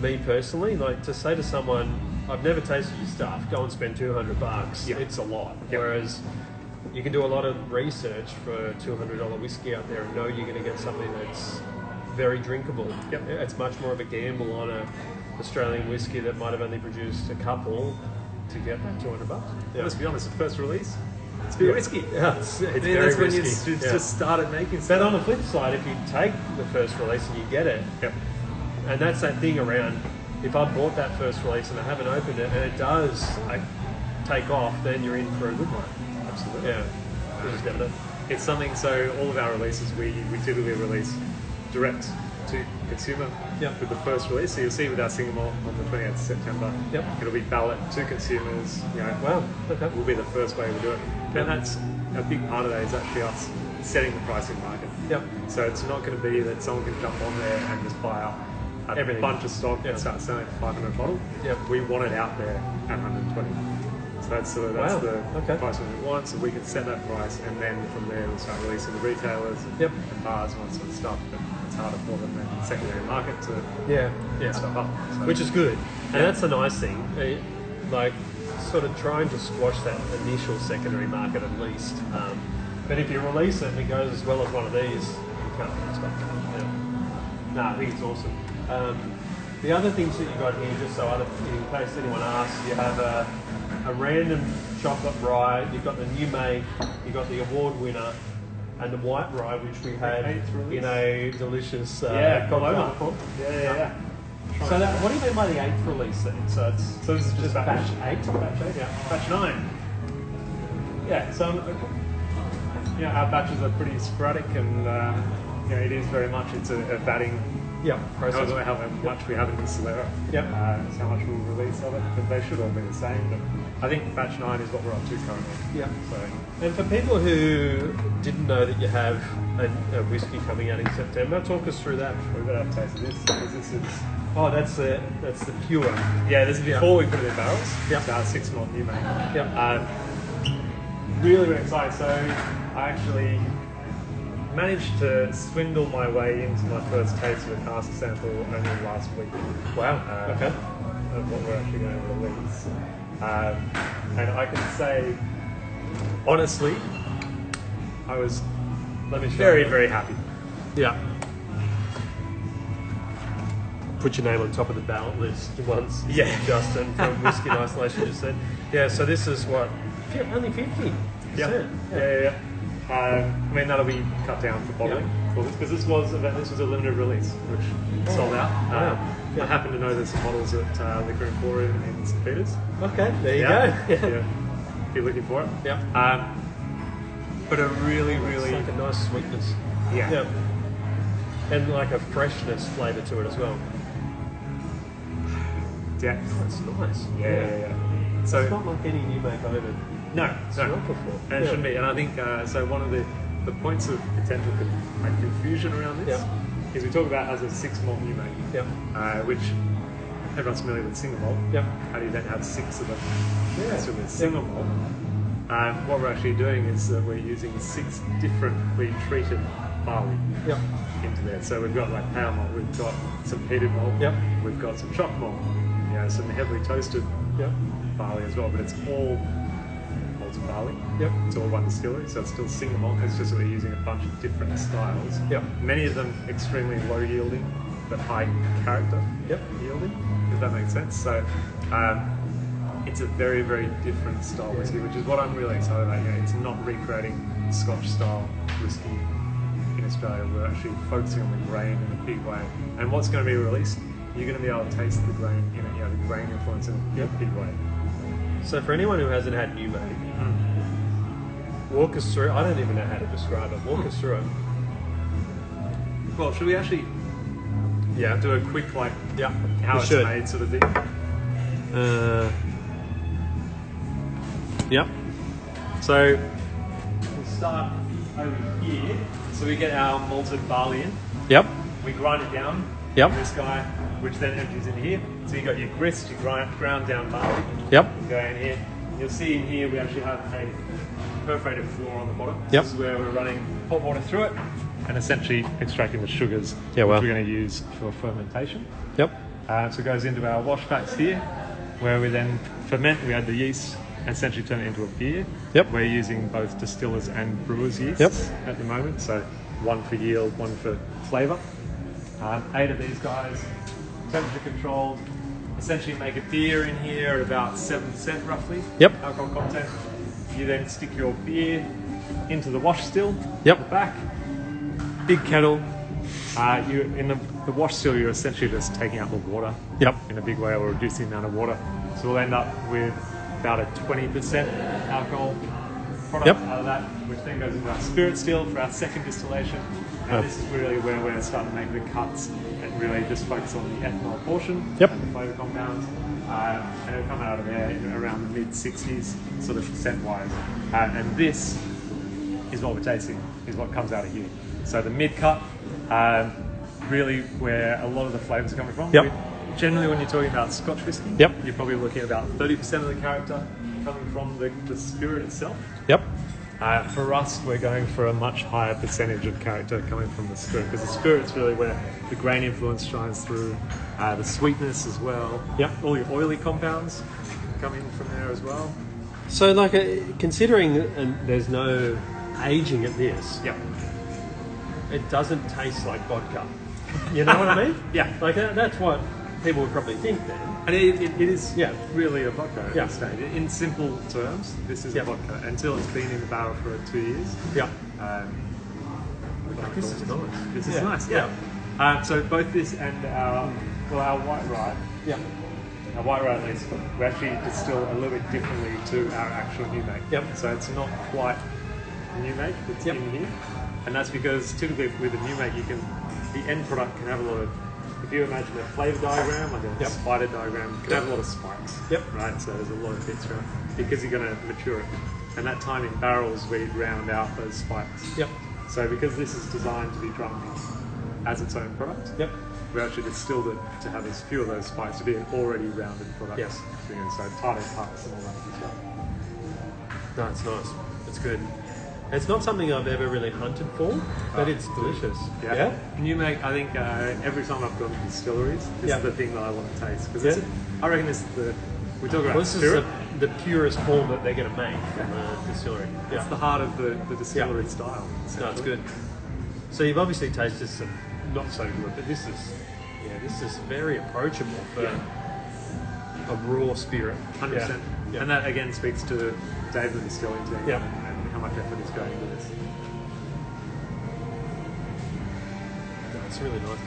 Me personally, like to say to someone, I've never tasted your stuff, go and spend $200, it's a lot. Whereas you can do a lot of research for a $200 whiskey out there and know you're going to get something that's very drinkable. It's much more of a gamble on a Australian whiskey that might have only produced a couple to get that $200. Let's be honest, the first release, it's pure whiskey. It's very that's when risky. you just started making stuff. But on the flip side, if you take the first release and you get it, and that's that thing around, if I bought that first release and I haven't opened it and it does take off, then you're in for a good one. Absolutely. Yeah. You just never know. It's something, so all of our releases, we typically release direct to consumer with the first release. So you'll see with our single malt on the 28th of September, it'll be ballot to consumers. Wow. Okay. Will be the first way we do it. And that's a big part of that is actually us setting the pricing market. So it's not going to be that someone can jump on there and just buy up a bunch of stock and start selling for 500 a bottle. We want it out there at 120. So that's the price we want. So we can set that price, and then from there we'll start releasing the retailers and bars and all that sort of stuff. But it's harder for them in the secondary market to stuff up. So. Which is good, and that's the nice thing. Like sort of trying to squash that initial secondary market at least. But if you release it and it goes as well as one of these, you can't stop it. Yeah. No, I think it's awesome. The other things that you got here, just so in case anyone asks, you have a random chocolate rye, you've got the New Make, you've got the award winner, and the white rye, which we had in a delicious cocktail. Yeah. So what do you mean by the 8th release then? So this is just batch 8? Batch 8, yeah. Batch 9. Yeah, so our batches are pretty sporadic, and it is very much, it's a vatting process. I don't know how much we have in the cellar. It's how much we'll release of it, but they should all be the same. But I think batch 9 is what we're up to currently. Yeah. So, and for people who didn't know that you have a whiskey coming out in September, talk us through that. We've got to have a taste of this, because this is... Oh, that's the pure. Yeah, this is before we put it in barrels. Yeah. It's our 6 Malt New Make. Yeah. Really, really excited. So I actually managed to swindle my way into my first taste of a cask sample only last week. Wow. Okay. Of what we're actually going to release. And I can say, honestly, I was very, very happy. Yeah. Put your name on top of the ballot list once. Yeah. Justin from Whisky in Isolation just said. Yeah, so this is what? Only 50%. Yeah. I mean, that'll be cut down for bottling for this, because this was a limited release, which sold out. I happen to know there's some models at Liquor Emporium in St. Peters. Okay, there you go. Yeah. If you're looking for it. Yeah. But a really, really... It's like a nice sweetness. Yeah. And like a freshness flavour to it as well. Yeah. That's nice. Yeah. So it's not like any New Make I've ever smelled before. And it shouldn't be. And I think, so one of the points of potential confusion around this is we talk about as a 6 Malt New Make, which everyone's familiar with single malt. How do you then have 6 of them? So with single malt, what we're actually doing is that we're using 6 differently treated barley into there. So we've got like pale malt, we've got some peated malt, we've got some chopped malt, some heavily toasted barley as well, but it's all malted barley. It's all one distillery, so it's still single malt. It's just that we're using a bunch of different styles. Many of them extremely low yielding, but high character yielding, if that makes sense. So it's a very, very different style whiskey, which is what I'm really excited about. It's not recreating Scotch style whiskey in Australia. We're actually focusing on the grain in a big way. And what's going to be released, you're going to be able to taste the grain in it, the grain influence in a big way. So for anyone who hasn't had New Make, walk us through. I don't even know how to describe it. Walk us through it. Well, should we actually do a quick how it's made sort of thing? So we'll start over here. So we get our malted barley in. We grind it down. This guy, which then empties in here. So you got your grist, your ground down barley. You go in here. You'll see in here we actually have a perforated floor on the bottom. This is where we're running hot water through it and essentially extracting the sugars which we're going to use for fermentation. So it goes into our wash packs here, where we then ferment. We add the yeast and essentially turn it into a beer. We're using both distillers and brewers yeasts at the moment. So one for yield, one for flavour. 8 of these guys, temperature controlled, essentially make a beer in here at about 7% roughly, alcohol content. You then stick your beer into the wash still at the back, big kettle. In the wash still, you're essentially just taking out the water in a big way, or reducing the amount of water. So we'll end up with about a 20% alcohol product out of that, which then goes into our spirit still for our second distillation. And this is really where we're starting to make the cuts and really just focus on the ethanol portion and the flavour compounds. And it'll come out of there in around the mid-60s, sort of percent-wise. And this is what we're tasting, is what comes out of here. So the mid-cut, really where a lot of the flavours are coming from. Generally, when you're talking about Scotch whisky, you're probably looking at about 30% of the character coming from the spirit itself. For us, we're going for a much higher percentage of character coming from the spirit, because the spirit's really where the grain influence shines through, the sweetness as well. All your oily compounds come in from there as well. So, like, considering there's no aging at this, Yeah. it doesn't taste like vodka. You know what I mean? Yeah. Like, that's what people would probably think then. And it is Yeah. really a vodka at Yeah. this stage. In simple terms, this is a vodka until it's been in the barrel for 2 years. Yeah. Like This is nice. This is Yeah. nice, yeah. So both this and our white rye, Yeah. our white rye at least, we actually distill a little bit differently to our actual New Make. Yep. So it's not quite New Make that's Yep. in here. And that's because typically with a New Make, the end product can have a lot of, if you imagine a flavour diagram, like a Yep. spider diagram, it can have a lot of spikes. Yep. Right, so there's a lot of bits around because you're going to mature it. And that time in barrels, we round out those spikes. Yep. So because this is designed to be drunk as its own product, Yep. we actually distilled it to have as few of those spikes to be an already rounded product. Yes. So tighter cuts and all that good stuff. No, it's nice. It's good. It's not something I've ever really hunted for, but it's delicious. Yeah. New Make, I think every time I've gone to distilleries, this Yeah. is the thing that I want to taste. Because I reckon this is we talk about Well, this spirit. is the purest form that they're going to make from the distillery. It's the heart of the distillery style. No, it's good. So you've obviously tasted some not so good, but this is very approachable for a raw spirit. 100%. Yeah. And that again speaks to Dave the distilling team Yeah. and how much effort is going into this. No, it's really nice.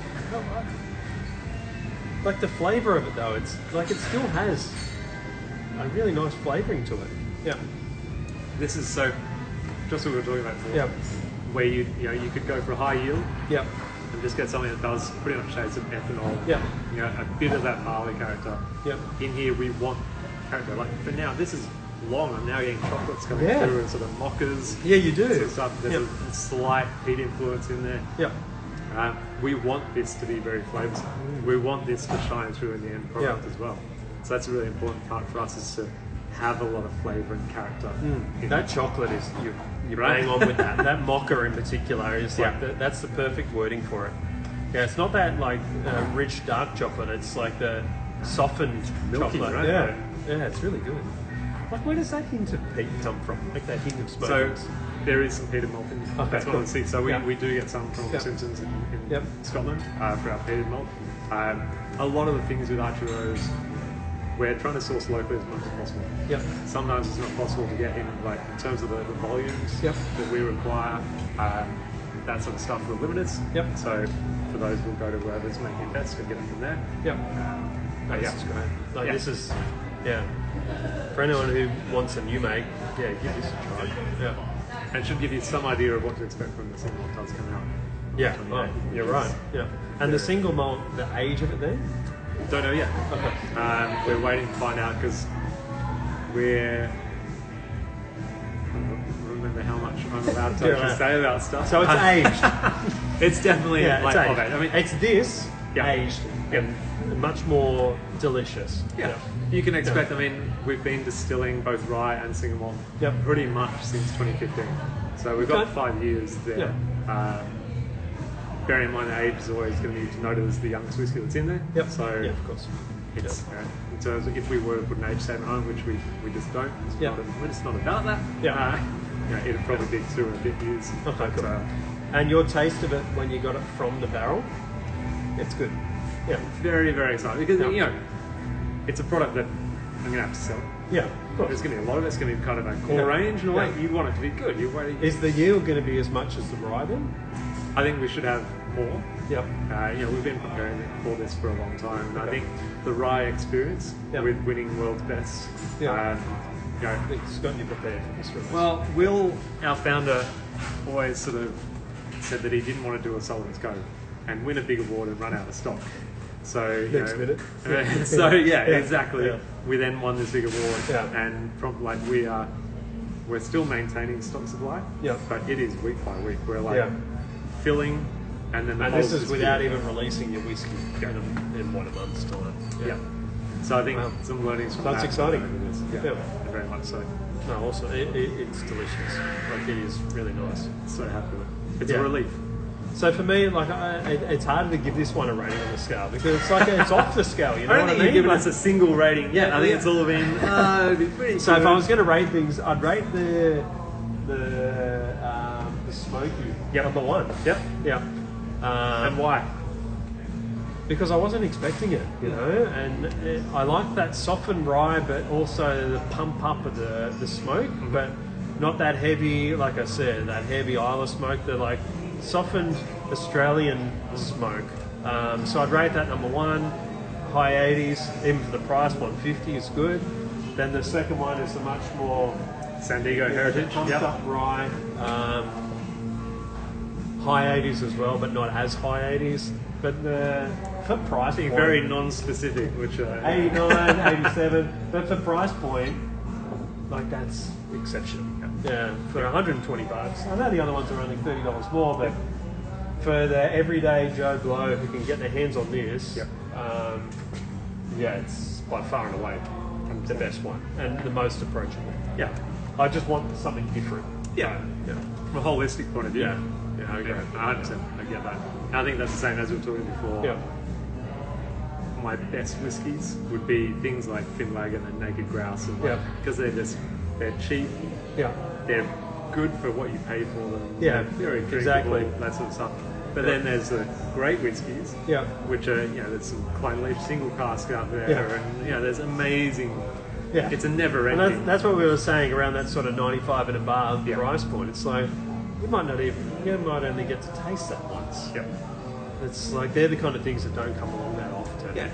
Like the flavour of it though, it's like it still has a really nice flavouring to it. Yeah. This is so, just what we were talking about before, Yeah. where you could go for a high yield Yeah. and just get something that does pretty much shades of ethanol. Yeah. A bit of that barley character. Yeah. In here we want character. Like for now, this is long. I'm now getting chocolates coming Yeah. through and sort of mockers. Yeah, you do. Sort of stuff. There's Yep. a slight peat influence in there. Yeah. We want this to be very flavoursome. We want this to shine through in the end product Yeah. as well. So that's a really important part for us, is to have a lot of flavour and character. in That it. chocolate is you're Right. bang on with that. That mocha in particular is like that's the perfect wording for it. Yeah, it's not that like rich dark chocolate. It's like the softened Milky, chocolate. right? Yeah, yeah, it's really good. Like where does that hint of peat come from? Like that hint of smoke. So there is some peated malt in there. Okay, That's what cool. I see. So we, Yeah. we do get some from Yeah. Simpsons in Yep. Scotland for our peated malt. A lot of the things with Archie Rose, we're trying to source locally as much as possible. Yep. Sometimes it's not possible to get in, like in terms of the volumes Yep. that we require. That sort of stuff we're limited. Yep. So for those, we'll go to wherever's making it best and get it from there. Yep. But This is great. Like Yeah. this is, yeah. For anyone who wants a new make, yeah, give this a try. Yeah. And it should give you some idea of what to expect when the single malt does come out. Yeah. Oh, you're right. Yeah. And the single malt, the age of it then? Don't know yet. Okay. We're waiting to find out because we're. I don't remember how much I'm allowed to actually say about stuff. So it's aged. It's definitely Yeah, like it's aged. okay. I mean, it's this Yeah. aged Yeah. and much more delicious. yeah. You can expect. I mean, we've been distilling both rye and single malt Yep. pretty much since 2015. So we've got Okay. 5 years there. Bearing in mind the age is always going to be noted as the youngest whiskey that's in there. Yep. So yeah, of course. it's in terms of if we were to put an age statement on, which we just don't. It's, Yeah. it's not about that. Yeah. It'd probably be 2 and a bit years. Okay, cool. So, And your taste of it when you got it from the barrel, it's good. Yeah. very, very exciting because Yeah. it's a product that I'm going to have to sell. Yeah, of course. There's going to be a lot of it. It's going to be kind of a core Yeah. range in a way. Yeah. You want it to be good. Is the yield going to be as much as the rye then? I think we should have more. Yep. We've been preparing for this for a long time, and I Okay. think the rye experience Yeah. with winning world's best. Yeah. It's got you prepared for this release. Well, Will, our founder, always sort of said that he didn't want to do a Sullivan's Cove and win a big award and run out of stock. So Next minute. So Yeah. exactly. Yeah. We then won this big award, Yeah. and from like we're still maintaining stock supply. Yeah. But it is week by week. We're like Yeah. filling, and then the And whole this is without filling. even releasing your whiskey Yeah. in 1 month's time. Yeah. So I think Wow. some learnings from That's that. exciting. Yeah. Yeah. Very much so. No, also, it's delicious. Like, it is really nice. So happy with it. It's Yeah. a relief. So for me, like, it's harder to give this one a rating on the scale because it's like it's off the scale. You know I don't what I think mean? you've given Like, us a single rating yet. I think it's all been it'd be pretty so good. if I was going to rate things, I'd rate the smoky number one. Yep. Yeah. And why? Because I wasn't expecting it, you know, and I like that softened rye, but also the pump up of the smoke, but not that heavy, like I said, that heavy Isla smoke, the like softened Australian smoke. So I'd rate that number one, high 80s, even for the price, 150 is good. Then the second one is the much more Sandigo Heritage. pumped up rye, high 80s as well, but not as high 80s. But for price point, Very non-specific, which 89, 87, but for price point, like that's exceptional. Yeah, for 120 bucks. I know the other ones are only $30 more, but for the everyday Joe Blow who can get their hands on this, it's by far and away the best one and the most approachable. Yeah. I just want something different. Yeah. From a holistic point of view. Yeah, I agree. 100%. I get that. And I think that's the same as we were talking before. Yeah. My best whiskies would be things like Finlagan and Naked Grouse, and because they're cheap. Yeah. They're good for what you pay for them. Yeah, they're very drinkable, exactly. that sort of stuff. But then there's the great whiskies, which are, there's some Clone Leaf single cask out there, and there's amazing. Yeah, it's a never and ending. that's what we were saying around that sort of 95 and above price point. It's like you might only get to taste that once. Yeah, it's like they're the kind of things that don't come along that often. Yeah,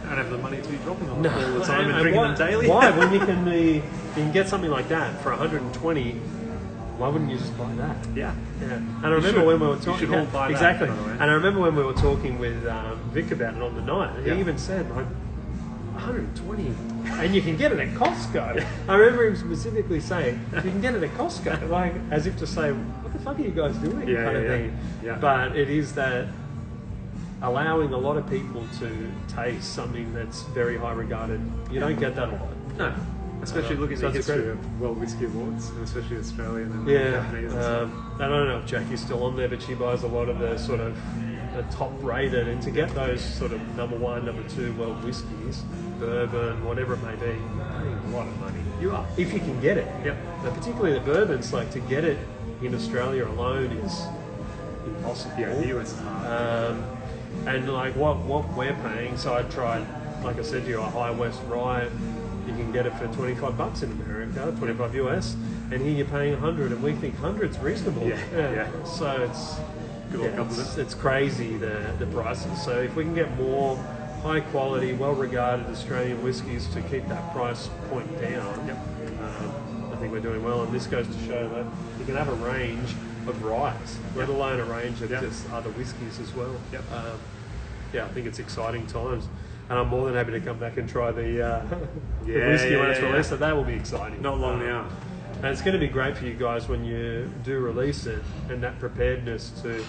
I don't have the money to be dropping on No, all the time and drinking them daily. Why? When you can get something like that for 120, why wouldn't you just buy that? Yeah. And I remember when we were talking. You should all buy that, exactly. by the way. And I remember when we were talking with Vic about it on the night. He even said like 120, and you can get it at Costco. I remember him specifically saying you can get it at Costco, like as if to say, "What the fuck are you guys doing?" kind of thing. Yeah. But it is that allowing a lot of people to taste something that's very high regarded. You don't get that a lot. No. Especially looking at the history of World Whiskey Awards, and especially Australian and Japanese. I don't know if Jackie's still on there, but she buys a lot of the sort of the top rated, and to get those sort of number one, number two world whiskies, bourbon, whatever it may be, you're paying a lot of money. You are. If you can get it. Yep. Now, particularly the bourbons, like to get it in Australia alone is impossible. Yeah, the US is hard. And like what we're paying, so I tried, like I said to you, a High West Rye. You can get it for $25 in America, 25 US, and here you're paying 100, and we think 100's reasonable. Yeah. So it's crazy the prices. So if we can get more high quality, well regarded Australian whiskies to keep that price point down, I think we're doing well. And this goes to show that you can have a range of ryes, let alone a range of just other whiskies as well. I think it's exciting times. And I'm more than happy to come back and try the whiskey when it's released. So that will be exciting. Not long now. And it's going to be great for you guys when you do release it, and that preparedness to, you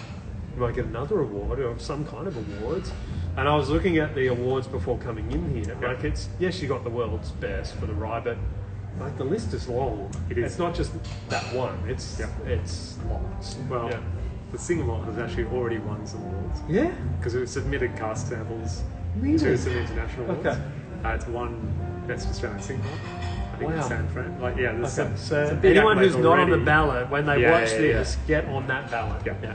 might get another award or some kind of awards. And I was looking at the awards before coming in here. Like it's, yes, you got the world's best for the rye, but like the list is long. It's not just that one. It's lots. Well, the single malt has actually already won some awards. Yeah. Because it submitted cask samples. Really? To some international awards. Okay. It's won Best Australian Single Malt. I think in San Fran. Like, there's so big anyone who's accolades not on already. the ballot, when they watch this, get on that ballot. Yeah.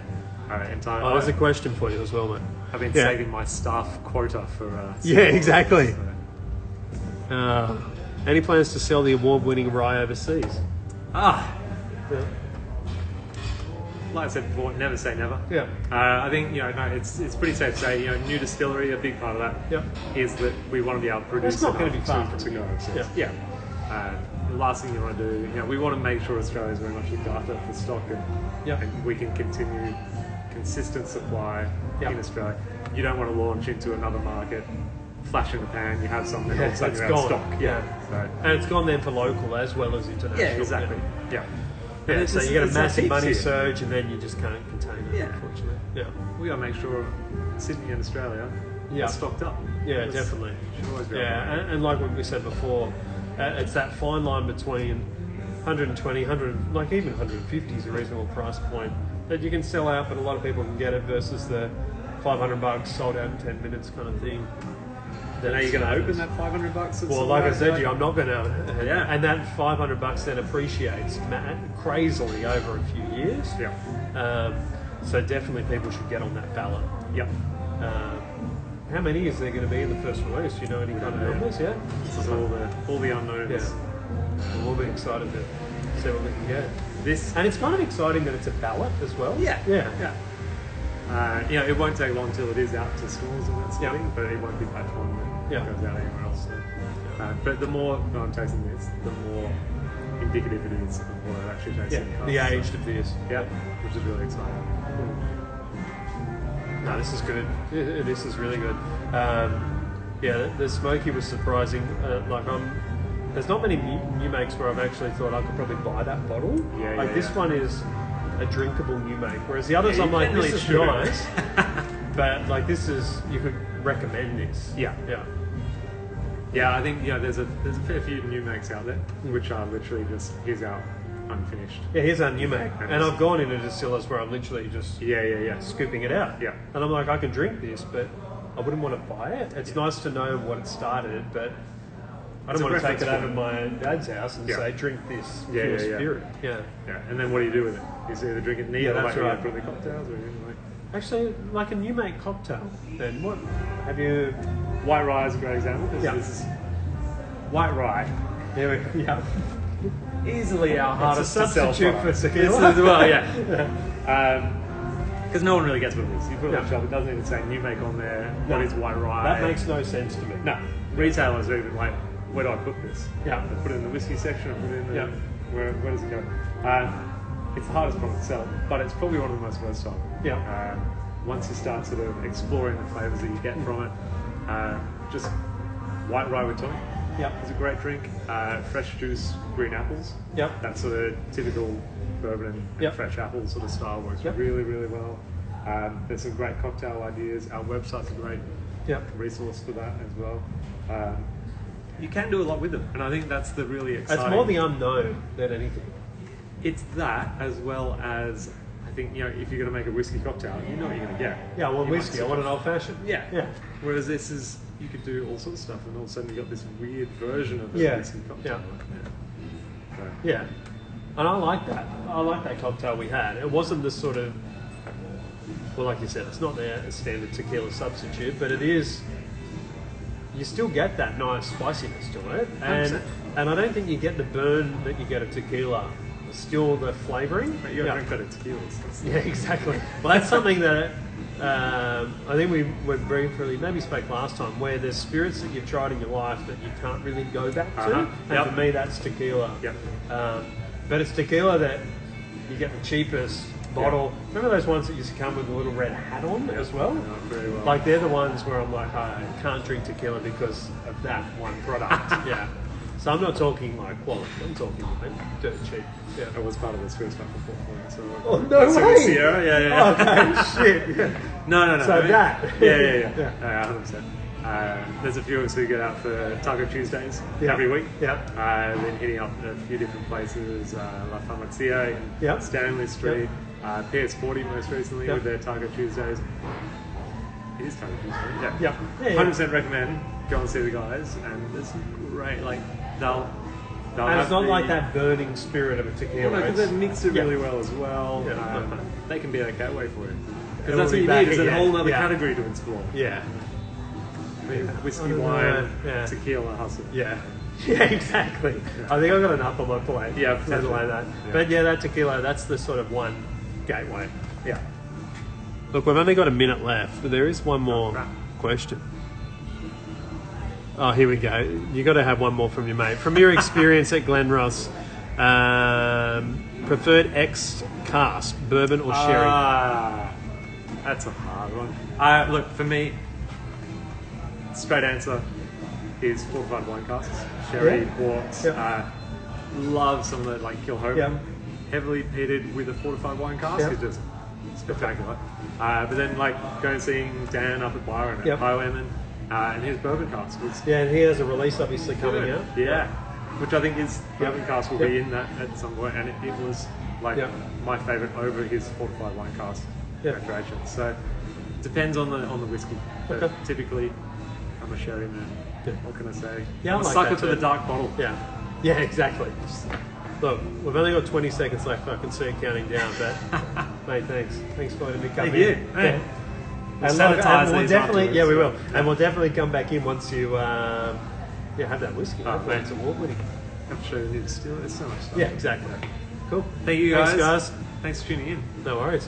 All right, in time. Oh, there's a question for you as well, mate. I've been saving my staff quota for. Exactly. Any plans to sell the award-winning rye overseas? Like I said before, never say never. Yeah. I think it's pretty safe to say new distillery. A big part of that is that we want to be able to produce. It's not going to be far to go overseas. The last thing you want to do, we want to make sure Australia is very much looked after for stock, and we can continue consistent supply in Australia. You don't want to launch into another market, flash in the pan. You have something else that's gone. Stock. And it's gone then for local as well as international. Yeah, exactly. So you get a massive money surge, and then you just can't contain it. Unfortunately. We got to make sure Sydney and Australia are stocked up. Yeah, definitely. Should always be and like what we said before, it's that fine line between 120, 100, like even 150 is a reasonable price point that you can sell out, but a lot of people can get it versus the $500 sold out in 10 minutes kind of thing. Then are you going to open that $500? Well, like I said to you, I'm not going to. Yeah. And that $500 then appreciates crazily over a few years. Yeah. So definitely people should get on that ballot. Yep. How many is there going to be in the first release? Do you know any kind of numbers? Yeah. This is all the unknowns. Yeah. We'll be excited to see what we can get. And it's kind of exciting that it's a ballot as well. Yeah. Yeah. Yeah. You know, it won't take long till it is out to stores and that sort of thing, but it won't be batch one that goes out anywhere else. So. But the more I'm tasting this, the more indicative it is of what I've actually tasted. Yeah, the aged of this. Yeah, which is really exciting. No, this is good. This is really good. Yeah, the smoky was surprising. There's not many new makes where I've actually thought I could probably buy that bottle. This one is a drinkable new make, whereas the others I'm like, this is nice, but like this is, you could recommend this. Yeah. I think there's a fair few new makes out there which are literally just here's our unfinished. Yeah, here's our new make, and I've gone into distillers where I'm literally just scooping it out. Yeah, and I'm like, I can drink this, but I wouldn't want to buy it. It's nice to know what it started, but I don't want to take it over my dad's house and say, drink this pure spirit. Yeah. And then what do you do with it? You either drink it neat or that's right. Put it in the cocktails or anything like. Actually, like a new make cocktail. Then what have you? White rye is a great example. This is white rye. There we go. Easily our hardest substitute for tequila. As well, because no one really gets what it is. You put it on the shop, it doesn't even say new make on there. What is white rye? That makes no sense to me. No, retailers are even like, where do I put this? Yeah, I put it in the whiskey section. I put it in the where does it go? It's the hardest product to sell, but it's probably one of the most versatile. Yeah. Once you start sort of exploring the flavours that you get from it, just white rye with tonic. It's a great drink. Fresh juice, green apples. That sort of typical bourbon and fresh apple sort of style works really, really well. There's some great cocktail ideas. Our website's a great resource for that as well. You can do a lot with them, and I think that's the really exciting. It's more the unknown than anything. It's that, as well as I think if you're going to make a whiskey cocktail, you know what you're going to get. Yeah, I want whiskey. I want an old fashioned. Yeah. Whereas this is, you could do all sorts of stuff, and all of a sudden you got this weird version of a whiskey cocktail. Yeah. And I like that. I like that cocktail we had. It wasn't the sort of, well, like you said, it's not the standard tequila substitute, but it is. You still get that nice spiciness to it, and I don't think you get the burn that you get of tequila. Still the flavouring. But you don't drink better tequilas. Yeah, exactly. Well, that's something that I think we briefly maybe spoke last time, where there's spirits that you've tried in your life that you can't really go back to, and for me that's tequila. But it's tequila that you get the cheapest bottle. Remember those ones that used to come with a little red hat on as well? Very well. Like they're the ones where I'm like, I can't drink tequila because of that one product. So I'm not talking like quality, I'm talking like dirt cheap. I was part of the Swiss back before. Oh, no way! Sierra, Okay, shit. No. So that. 100%. There's a few of us who get out for Taco Tuesdays every week. Then hitting up a few different places, La Farmacia and Stanley Street, PS40 most recently with their Taco Tuesdays. It is Taco Tuesday. 100% recommend. Go and see the guys, and there's some great, like, they'll and it's not like that burning spirit of a tequila. Well, no, because they mix it really well as well. They can be a gateway for you. Because that's what you need, is a whole other category to explore. Whiskey, wine, tequila, hustle. Yeah, exactly. I think I've got enough on my plate. Something like that. But that tequila, that's the sort of one gateway. Look, we've only got a minute left, but there is one more question. Oh, here we go. You got to have one more from your mate. From your experience at Glenross, preferred ex-cask, bourbon or sherry? That's a hard one. Look, for me, straight answer is fortified wine casks, sherry, ports. Love some of the like Kilhope, heavily peated with a fortified wine cask is just spectacular. But then like going and seeing Dan up at Byron at Highwayman. And his bourbon cask was... and he has a release obviously coming out. Which I think is... Bourbon cask will be in that at some point, and it was Like Yeah. my favourite over his fortified wine cask maturation. So it depends on the whiskey. But Okay. typically, I'm a sherry man. Yeah. What can I say? Yeah, I'm I a like sucker that for the too. dark bottle. Yeah, exactly. Look, we've only got 20 seconds left. I can see it counting down, but mate, thanks for letting me come Thank in. you. Yeah. Hey. And, Sanitize and we'll these definitely, afterwards. yeah, we will, and we'll definitely come back in once you, have that whiskey. Oh, Hopefully mate. it's award-winning. I'm sure you need to steal it. It's so much stuff. Yeah, exactly. Cool. Thank you Thanks, guys. guys. Thanks for tuning in. No worries.